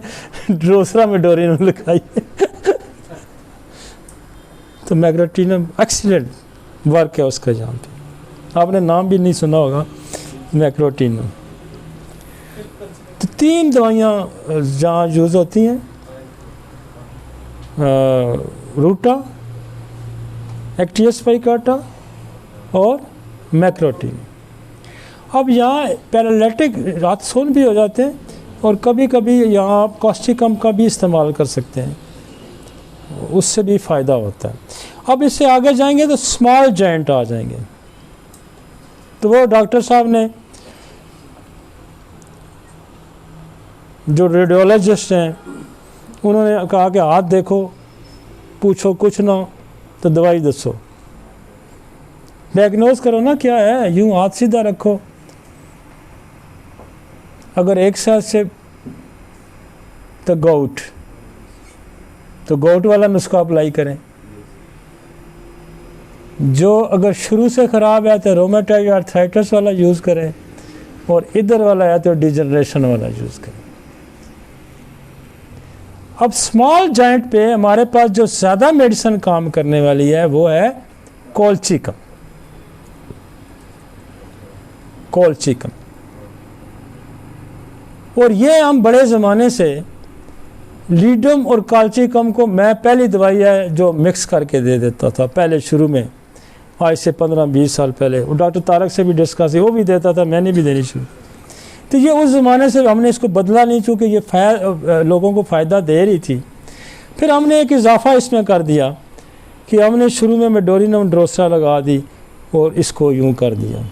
ड्रोसरा मेडोरिनम लिखाई है। तो मैक्रोटीनम एक्सीलेंट वर्क है उसका, जहाँ पे आपने नाम भी नहीं सुना होगा, मैक्रोटीनम। तो 3 दवाइयाँ जहाँ यूज़ होती हैं, रूटा, एक्टिया स्पाइकाटा और मैक्रोटीनम। अब यहाँ पैरालिटिक रात सोन भी हो जाते हैं और कभी कभी यहाँ आप कॉस्टिकम का भी इस्तेमाल कर सकते हैं, उससे भी फ़ायदा होता है। अब इससे आगे जाएंगे तो स्मॉल जॉइंट आ जाएंगे। तो वो डॉक्टर साहब ने, जो रेडियोलॉजिस्ट हैं, उन्होंने कहा कि हाथ देखो, पूछो कुछ ना तो दवाई दसो, डायग्नोज करो ना क्या है। यूँ हाथ सीधा रखो, अगर एक साथ से तो गोट वाला नुस्खा अप्लाई करें। जो अगर शुरू से ख़राब है तो रोमेटॉइड आर्थराइटिस वाला यूज़ करें, और इधर वाला है तो डिजनरेशन वाला यूज़ करें। अब स्मॉल जॉइंट पे हमारे पास जो ज़्यादा मेडिसिन काम करने वाली है वो है कोलचिकम। कोलचिकम, और ये हम बड़े ज़माने से लीडम और काल्चिकम को मैं पहली दवाई है जो मिक्स करके दे देता था पहले शुरू में, आज से 15-20 साल पहले। वो डॉक्टर तारक से भी डिस्कस है, वो भी देता था, मैंने भी देनी शुरू। तो ये उस ज़माने से हमने इसको बदला नहीं, चूँकि ये लोगों को फ़ायदा दे रही थी। फिर हमने एक इजाफा इसमें कर दिया कि हमने शुरू में मेडोरिनम ड्रोसरा लगा दी और इसको यूँ कर दिया।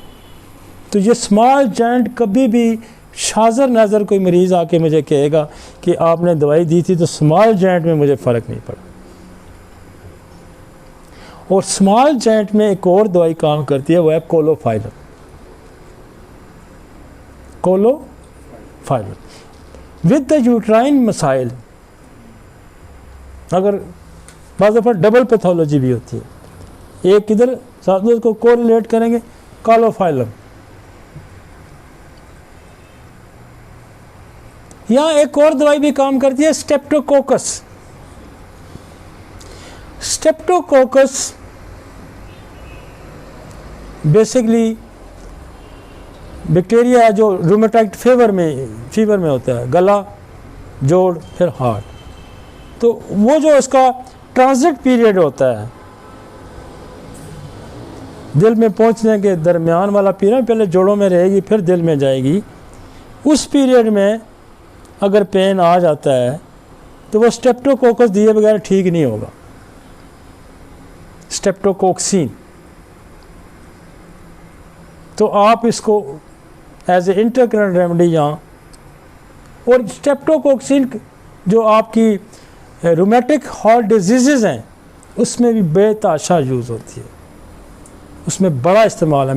तो ये स्मॉल जॉइंट कभी भी शाज़र नज़र कोई मरीज़ आके मुझे कहेगा कि आपने दवाई दी थी तो स्मॉल जॉइंट में मुझे फ़र्क नहीं पड़ा। और स्मॉल जॉइंट में एक और दवाई काम करती है, वो है कोलोफाइलम। कोलोफाइलम विद द यूट्राइन मसाइल, अगर बाज़ दफ़ा डबल पैथोलॉजी भी होती है, एक इधर साथ में उसको कोरिलेट करेंगे, कोलोफाइलम। यहाँ एक और दवाई भी काम करती है, स्टेप्टोकोकस। स्टेप्टोकोकस बेसिकली बैक्टीरिया है जो रूमेटाइड फीवर में होता है, गला, जोड़, फिर हार्ट। तो वो जो उसका ट्रांजिट पीरियड होता है, दिल में पहुंचने के दरमियान वाला पीरियड, पहले जोड़ों में रहेगी फिर दिल में जाएगी, उस पीरियड में अगर पेन आ जाता है तो वो स्टेप्टोकोकस दिए बगैर ठीक नहीं होगा। स्टेप्टोकोक्सिन, तो आप इसको एज ए इंटरकरेंट रेमेडी यहाँ, और स्टेप्टोकोक्सिन जो आपकी रूमेटिक हार्ट डिजीज़ हैं उसमें भी बेताशा यूज़ होती है, उसमें बड़ा इस्तेमाल है।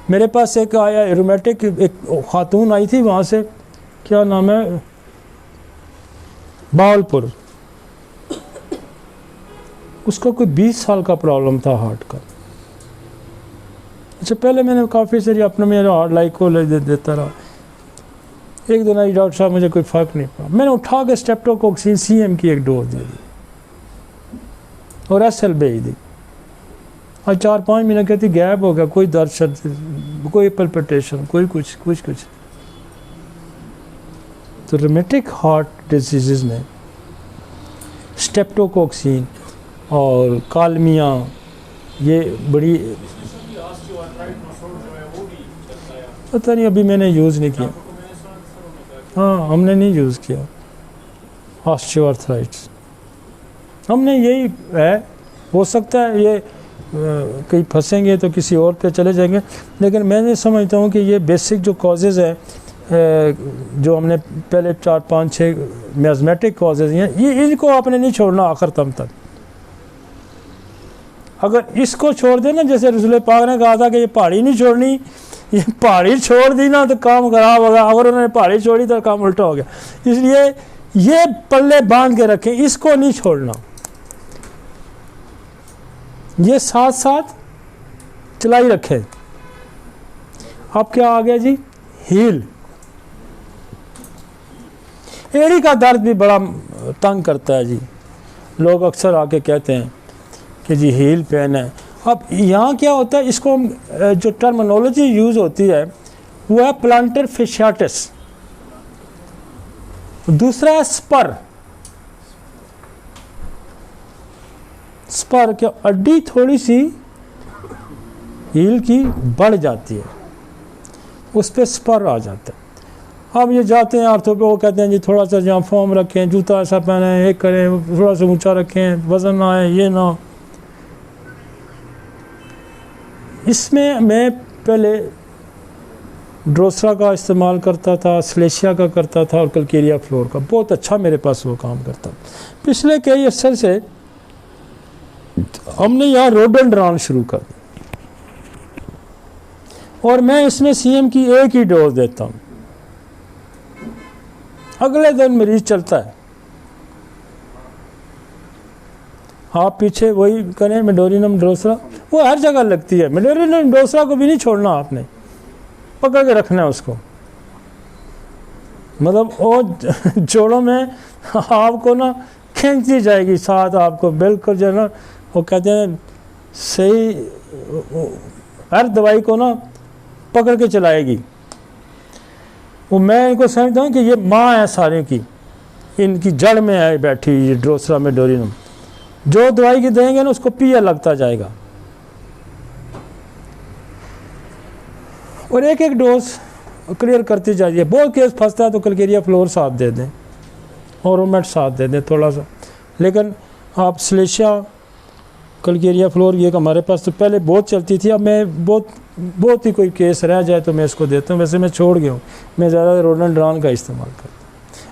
मेरे पास एक आया रूमेटिक, एक खातून आई थी वहाँ से, क्या नाम है, बावलपुर। उसको कोई 20 साल का प्रॉब्लम था हार्ट का। अच्छा, पहले मैंने काफ़ी सारी अपने मेरे हार्ट लाइक को देता रहा। एक दिन आई, डॉक्टर साहब मुझे कोई फ़र्क नहीं पड़ा। मैंने उठा के स्टेप्टोकोक्सिन CM की एक डोज दे दी और SL भेज दी। और 4-5 महीने कहती गैप हो गया, कोई दर्द शर्द, कोई पल्पिटेशन, कोई कुछ। तो रूमेटिक हार्ट डिजीज़ में स्टेप्टोकोक्सिन और कालमिया ये बड़ी, पता नहीं अभी मैंने यूज़ नहीं किया। हाँ, हमने नहीं यूज़ किया ऑस्टियोआर्थराइटिस। हमने यही है, हो सकता है ये कहीं फंसेंगे तो किसी और पे चले जाएंगे, लेकिन मैं समझता हूँ कि ये बेसिक जो कॉजेज़ है जो हमने पहले 4-5-6 मियाज़मेटिक कॉजेज़ हैं, ये इनको आपने नहीं छोड़ना आखिर तम तक। अगर इसको छोड़ देना, जैसे रसूल पाक ने कहा था कि ये पहाड़ी नहीं छोड़नी, ये पहाड़ी छोड़ दी ना तो काम खराब होगा, अगर उन्होंने पहाड़ी छोड़ी तो काम उल्टा हो गया। इसलिए ये पल्ले बांध के रखें, इसको नहीं छोड़ना, ये साथ साथ चलाई रखें। अब क्या आ गया जी, हील। एड़ी का दर्द भी बड़ा तंग करता है जी, लोग अक्सर आके कहते हैं कि जी हील पेन है। अब यहाँ क्या होता है, इसको जो टर्मिनोलॉजी यूज़ होती है वो है प्लांटर फेशियाटिस, दूसरा है स्पर। स्पर क्या, अड्डी थोड़ी सी हील की बढ़ जाती है, उस पर स्पर आ जाता है। अब ये जाते हैं आर्थो पे, वो कहते हैं जी थोड़ा सा जहाँ फॉर्म रखें, जूता ऐसा पहने, एक करें, थोड़ा सा ऊंचा रखें, वज़न ना आए, ये ना। इसमें मैं पहले ड्रोसरा का इस्तेमाल करता था, स्लेशिया का करता था और कल्केरिया फ्लोर का, बहुत अच्छा मेरे पास वो काम करता। पिछले कई अरसे से हमने यहाँ रोडोडेंड्रॉन शुरू कर दिया और मैं इसमें CM की एक ही डोज देता हूँ, अगले दिन मरीज चलता है। आप पीछे वही करें, मेडोरिनम ड्रोसरा, वो हर जगह लगती है। मेडोरिनम ड्रोसरा को भी नहीं छोड़ना, आपने पकड़ के रखना है उसको। मतलब वो जोड़ों में आपको ना खींचती जाएगी साथ आपको, बिल्कुल जो है ना वो कहते हैं सही, हर दवाई को ना पकड़ के चलाएगी। वो मैं इनको समझता हूँ कि ये माँ है सारे की, इनकी जड़ में है बैठी ये ड्रोसरा मेडोरिनम। जो दवाई की देंगे ना उसको पिया लगता जाएगा। और एक एक डोज क्लियर करती जाइए। बहुत केस फंसता है तो कलकेरिया फ्लोर साथ दे दें, ओरोमेट साथ दे दें थोड़ा सा, लेकिन आप स्लेशिया कलकेरिया फ्लोर ये हमारे पास तो पहले बहुत चलती थी। अब मैं बहुत ही कोई केस रह जाए तो मैं इसको देता हूँ। वैसे मैं छोड़ गया हूँ, मैं ज़्यादा रोडोडेंड्रॉन का इस्तेमाल करता हूँ।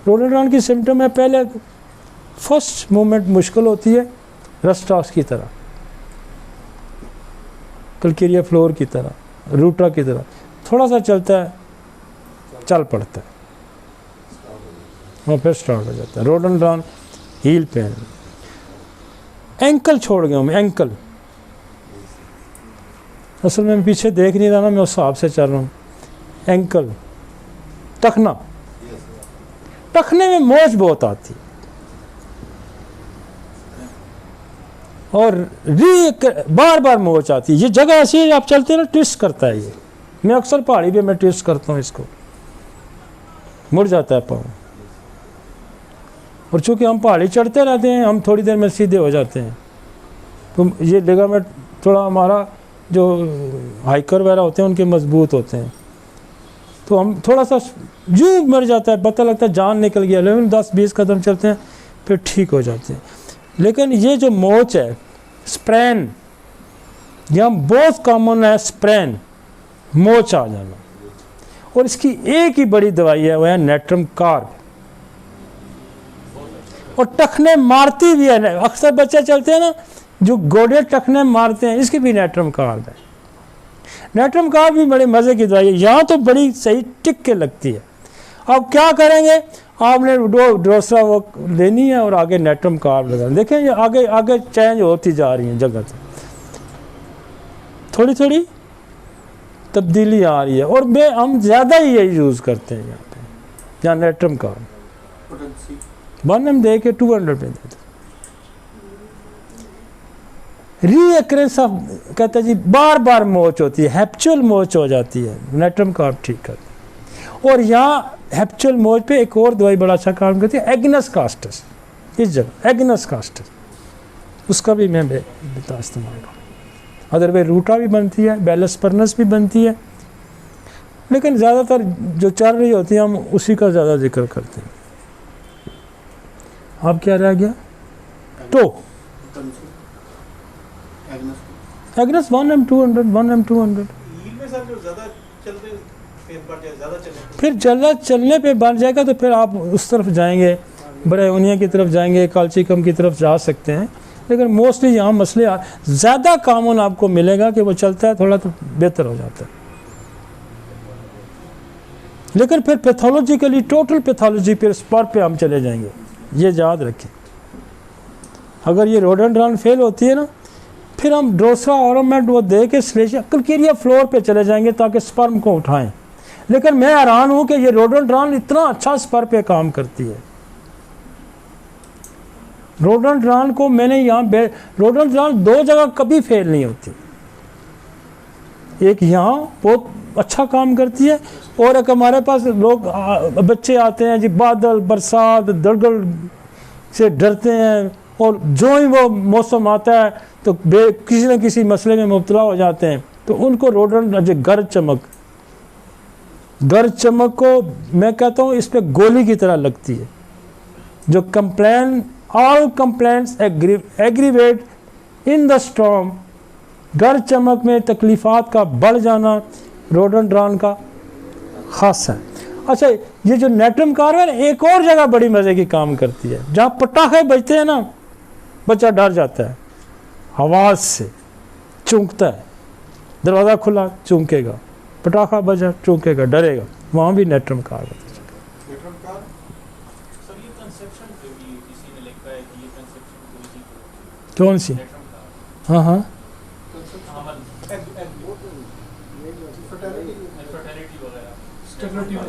रोडोडेंड्रॉन की सिम्टम है पहले फर्स्ट मूवमेंट मुश्किल होती है, रस्टॉक्स की तरह, कलकेरिया फ्लोर की तरह, रूटा की तरह, थोड़ा सा चलता है चल पड़ता है और फिर स्टार्ट हो जाता है। Rhododendron heal pen. एंकल छोड़ गया हूँ मैं, एंकल असल में पीछे देख नहीं रहा ना, मैं उस हिसाब से चल रहा हूँ। एंकल, टखना, टखने में मोच बहुत आती है और बार बार मोच आती है। ये जगह ऐसी है आप चलते हैं ना ट्विस्ट करता है ये। मैं अक्सर पहाड़ी पे मैं ट्विस्ट करता हूँ, इसको मुड़ जाता है पाँव। और चूँकि हम पहाड़ी चढ़ते रहते हैं, हम थोड़ी देर में सीधे हो जाते हैं, तो ये लिगामेंट थोड़ा हमारा जो हाइकर वगैरह होते हैं उनके मजबूत होते हैं, तो हम थोड़ा सा जूं मर जाता है, पता लगता है जान निकल गया। लेकिन 10-20 कदम चलते हैं फिर ठीक हो जाते हैं। लेकिन ये जो मोच है, स्प्रैन, यहाँ बहुत कॉमन है स्प्रैन, मोच आ जाना। और इसकी एक ही बड़ी दवाई है, वह है नेट्रम कार्ब। और टखने मारती भी है। अक्सर बच्चे चलते हैं ना जो गोडे टखने मारते हैं, इसकी भी नेट्रम कार्ब है। नेट्रम कार्ब भी बड़े मज़े की दवाई है, यहाँ तो बड़ी सही टिक के लगती है। अब क्या करेंगे, आपने ड्रोसरा वो लेनी है और आगे नेट्रम कार्ब लगाना। देखें ये आगे आगे चेंज होती जा रही है, जगह से थोड़ी थोड़ी तब्दीली आ रही है। और हम ज़्यादा ही यही यूज़ करते हैं यहाँ पे, जहाँ नेट्रम कार्ब 1 दे के 200 पे देते। रीअक्रेंस ऑफ कहते हैं जी, बार बार मोच होती है, हैप्चुअल मोच हो जाती है, नेट्रम कार्ब ठीक करती है। और यहाँ हैप्चुअल मोच पे एक और दवाई बड़ा अच्छा काम करती है, एग्नस कास्टस। इस जगह एग्नस कास्टस, उसका भी मैं बेटा इस्तेमाल करूँ। अदरवाइज रूटा भी बनती है, बेलस्पर्नस भी बनती है, लेकिन ज़्यादातर जो चल रही होती है हम उसी का ज़्यादा जिक्र करते हैं। अब क्या रह गया, तो एग्नस 1M200 1M200 फिर ज़्यादा चलने पे बढ़ जाएगा तो फिर आप उस तरफ जाएंगे, बड़े उनिया की तरफ जाएंगे, काल्चिकम की तरफ जा सकते हैं। लेकिन मोस्टली यहाँ मसले ज़्यादा कॉमन आपको मिलेगा कि वो चलता है थोड़ा तो बेहतर हो जाता है। लेकिन फिर पैथोलॉजिकली टोटल पैथोलॉजी फिर स्पॉट पे हम चले जाएंगे, ये याद रखें। अगर ये रोडोडेंड्रॉन फेल होती है ना, फिर हम ड्रोसरा ओरोमेट वो दे के स्लेशिया कलकेरिया फ्लोर पे चले जाएंगे ताकि स्पर्म को उठाएं। लेकिन मैं हैरान हूँ कि ये रोडोडेंड्रॉन इतना अच्छा स्पर्म पे काम करती है। रोडोडेंड्रॉन को मैंने यहाँ रोडोडेंड्रॉन 2 जगह कभी फेल नहीं होती। एक यहाँ बहुत अच्छा काम करती है, और एक हमारे पास लोग बच्चे आते हैं जी, बादल बरसात दलदल से डरते हैं, और जो ही वो मौसम आता है तो किसी न किसी मसले में मुब्तला हो जाते हैं, तो उनको रोडोडेंड्रॉन गर्द चमक को मैं कहता हूँ इस पर गोली की तरह लगती है। जो all complaints aggravate in the storm, गर्द चमक में तकलीफ़ात का बढ़ जाना रोडोडेंड्रॉन का खास है। अच्छा, ये जो नेट्रम कार्ब है एक और जगह बड़ी मज़े की काम करती है, जहाँ पटाखे बजते हैं ना, बच्चा डर जाता है, आवाज़ से चूंकता है, दरवाज़ा खुला चूंकेगा, पटाखा बजा चूंकेगा, डरेगा, वहाँ भी नेट्रम कार्ब है। कौन सी? हाँ हाँ,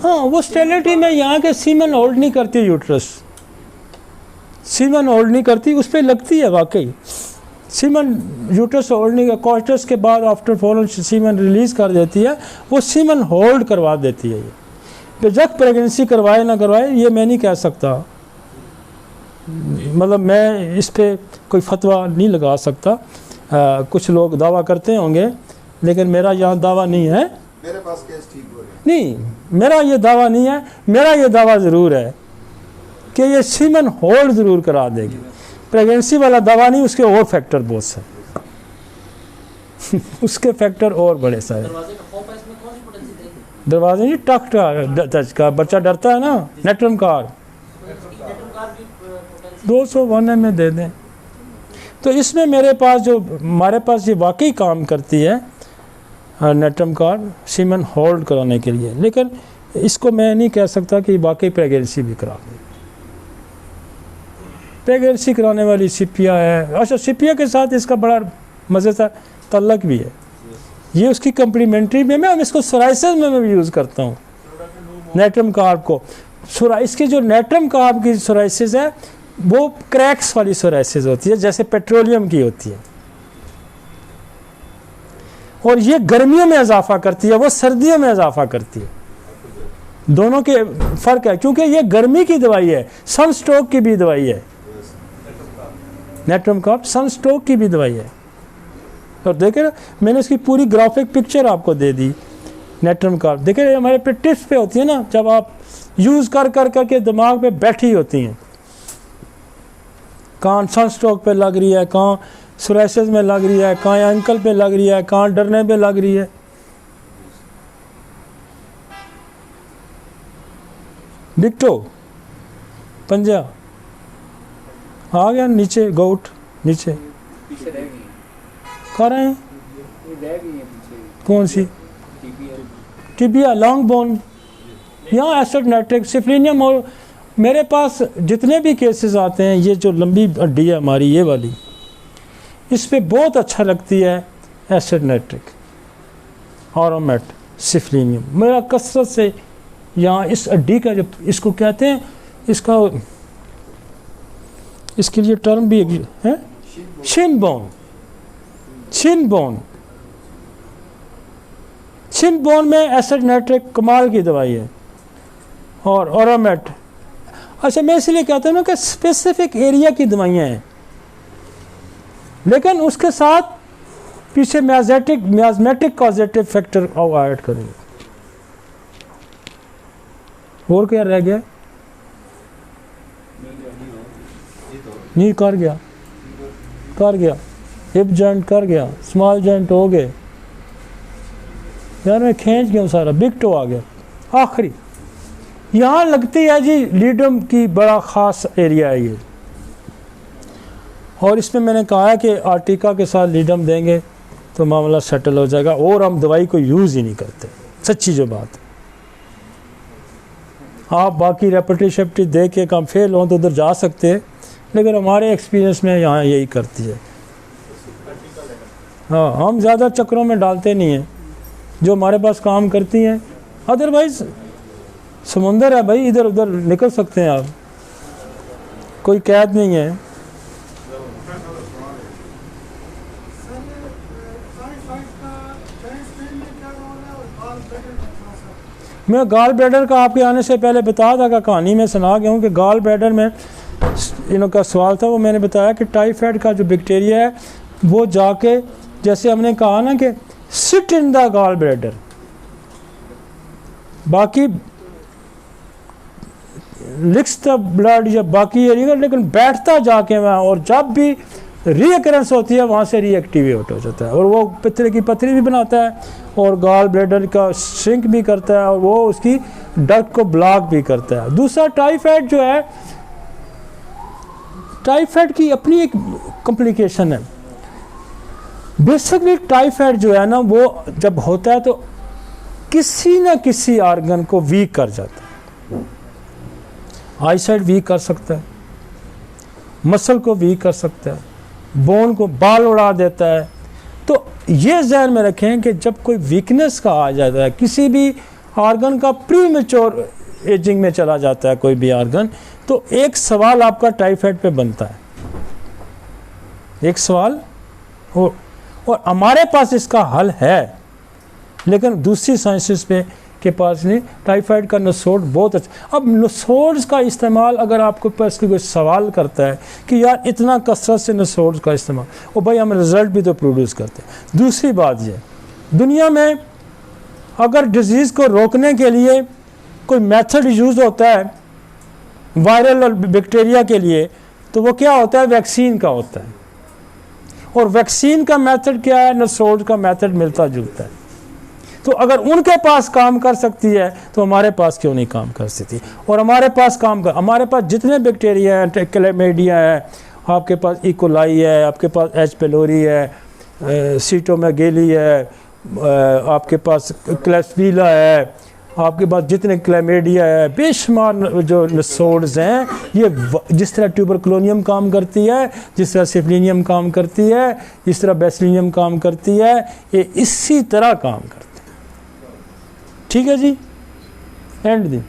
हाँ, वो स्टेरिलिटी में यहाँ के सीमन होल्ड नहीं करती, यूट्रस सीमन होल्ड नहीं करती, उस पर लगती है वाकई सीमन, यूट्रस होल्ड नहीं, क्वार्टर्स के बाद आफ्टर फॉलन सीमन रिलीज़ कर देती है, वो सीमन होल्ड करवा देती है। ये बेशक प्रेगनेंसी करवाए ना करवाए ये मैं नहीं कह सकता, मतलब मैं इस पर कोई फतवा नहीं लगा सकता। कुछ लोग दावा करते होंगे, लेकिन मेरा यहाँ दावा नहीं है, मेरे पास केस ठीक हो रहे हैं। नहीं मेरा ये दावा नहीं है। मेरा ये दावा ज़रूर है कि ये सीमन होल्ड ज़रूर करा देगी। प्रेगनेंसी वाला दावा नहीं, उसके और फैक्टर बहुत से उसके फैक्टर और बड़े सारे। दरवाजे नहीं, टच का बच्चा डरता है ना, नेट्रम कार 201 में दे दें। तो इसमें मेरे पास जो हमारे पास ये वाकई काम करती है नेट्रम कार सीमन होल्ड कराने के लिए, लेकिन इसको मैं नहीं कह सकता कि वाकई प्रेगनेंसी भी करा दे। प्रेगनेंसी कराने वाली सिपिया है। अच्छा, सिपिया के साथ इसका बड़ा मज़ेदार तल्लक भी है, ये उसकी कम्प्लीमेंट्री में मैं इसको सोराइसिस में मैं भी यूज़ करता हूँ नेट्रम कार्ब को। इसकी जो नेट्रम कार्ब की सोराइसिस है वो क्रैक्स वाली सोराइसिस होती है, जैसे पेट्रोलियम की होती है, और ये गर्मियों में इजाफा करती है, वो सर्दियों में इजाफा करती है। दोनों के फ़र्क है, क्योंकि ये गर्मी की दवाई है, सन स्ट्रोक की भी दवाई है नेट्रम कार्ब, सन स्ट्रोक की भी दवाई है। और देखे ना, मैंने इसकी पूरी ग्राफिक पिक्चर आपको दे दी नेट्रम कार्ब। देखे हमारे पे टिप्स पे होती है ना, जब आप यूज़ कर के दिमाग पे बैठी होती हैं, कहाँ सन स्ट्रोक पे लग रही है, कहाँ सोराइसिस में लग रही है, कहाँ एंकल पे लग रही है, कहाँ डरने पे लग रही है। डिक्टो पंजा आ गया नीचे, गोट नीचे कर रहे हैं। कौन सी? टिबिया, लॉन्ग बोन, यहाँ एसिड नाइट्रिक सिफलिनियम। और मेरे पास जितने भी केसेस आते हैं, ये जो लंबी हड्डी है हमारी ये वाली, इस पे बहुत अच्छा लगती है एसिड नाइट्रिक ऑरोमेट सिफलिनियम। मेरा कसरत से यहाँ इस हड्डी का, जब इसको कहते हैं, इसका इसके लिए टर्म भी है, Shin bone. Shin bone, Shin bone में एसिड नाइट्रिक कमाल की दवाई है, और ऑरोमेट। अच्छा, मैं इसलिए कहता हूँ ना कि स्पेसिफिक एरिया की दवाइयाँ हैं, लेकिन उसके साथ पीछे मियाज़मेटिक कॉजेटिव फैक्टर ऐड करेंगे। और क्या रह गया? नहीं कर गया, हिप जॉइंट कर गया, स्मॉल जॉइंट हो गए यार, मैं खींच गया सारा, बिग टो आ गया आखिरी। यहाँ लगती है जी लीडम की बड़ा ख़ास एरिया है ये, और इसमें मैंने कहा है कि आर्टिका के साथ लीडम देंगे तो मामला सेटल हो जाएगा, और हम दवाई को यूज़ ही नहीं करते, सच्ची जो बात है। आप बाकी रेपटी शेप्टी दे के काम फेल हों तो उधर जा सकते हैं, लेकिन हमारे एक्सपीरियंस में यहाँ यही करती है। हाँ, हम ज़्यादा चक्रों में डालते नहीं हैं, जो हमारे पास काम करती हैं। अदरवाइज़ समुंदर है भाई, इधर उधर निकल सकते हैं आप, कोई कैद नहीं है। मैं गाल ब्लैडर का आपके आने से पहले बता था कि कहानी में सुना गया हूँ कि गाल ब्लैडर में इनका सवाल था, वो मैंने बताया कि टाइफाइड का जो बैक्टीरिया है वो जाके, जैसे हमने कहा ना कि sit in the gall bladder, बाकी लिक्स द ब्लड या बाकी एरिया, लेकिन बैठता जाके वहाँ, और जब भी रीअकरेंस होती है वहाँ से रीएक्टिवेट हो जाता है, और वो पित्तल की पथरी भी बनाता है, और गाल ब्लैडर का श्रिंक भी करता है, और वो उसकी डक्ट को ब्लॉक भी करता है। दूसरा, टाइफाइड जो है, टाइफाइड की अपनी एक कॉम्प्लिकेशन है। बेसिकली टाइफाइड जो है ना, वो जब होता है तो किसी न किसी आर्गन को वीक कर जाता है। आईसाइट वीक कर सकता है, मसल को वीक कर सकता है, बोन को बाल उड़ा देता है। तो ये ज़हन में रखें कि जब कोई वीकनेस का आ जाता है किसी भी ऑर्गन का प्री मैच्योर एजिंग में चला जाता है कोई भी ऑर्गन, तो एक सवाल आपका टाइफाइड पे बनता है, एक सवाल हो, और हमारे पास इसका हल है, लेकिन दूसरी साइंसेस पे के पास नहीं। टाइफाइड का नसोड बहुत अच्छा। अब नसोड्स का इस्तेमाल अगर आपके पास कोई सवाल करता है कि यार इतना कसरत से नसोड्स का इस्तेमाल, और भाई हम रिज़ल्ट भी तो प्रोड्यूस करते हैं। दूसरी बात ये, दुनिया में अगर डिजीज़ को रोकने के लिए कोई मेथड यूज़ होता है वायरल और बैक्टीरिया के लिए, तो वो क्या होता है, वैक्सीन का होता है। और वैक्सीन का मेथड क्या है, नसोड का मेथड मिलता जुलता है। तो अगर उनके पास काम कर सकती है तो हमारे पास क्यों नहीं काम कर सकती। और हमारे पास जितने बैक्टीरिया हैं, क्लैमिडिया है, आपके पास इकोलाई है, आपके पास एच पेलोरी है, सीटोमेगेली है, आपके पास क्लैस्पीला है, आपके पास जितने क्लैमिडिया है, बेशुमार जो नसोड्स हैं, ये जिस तरह ट्यूबरकुलोनियम काम करती है, जिस तरह सिफिलिनियम काम करती है, जिस तरह बेसिलियम काम करती है, ये इसी तरह काम करती है। ठीक है जी, एंड दी।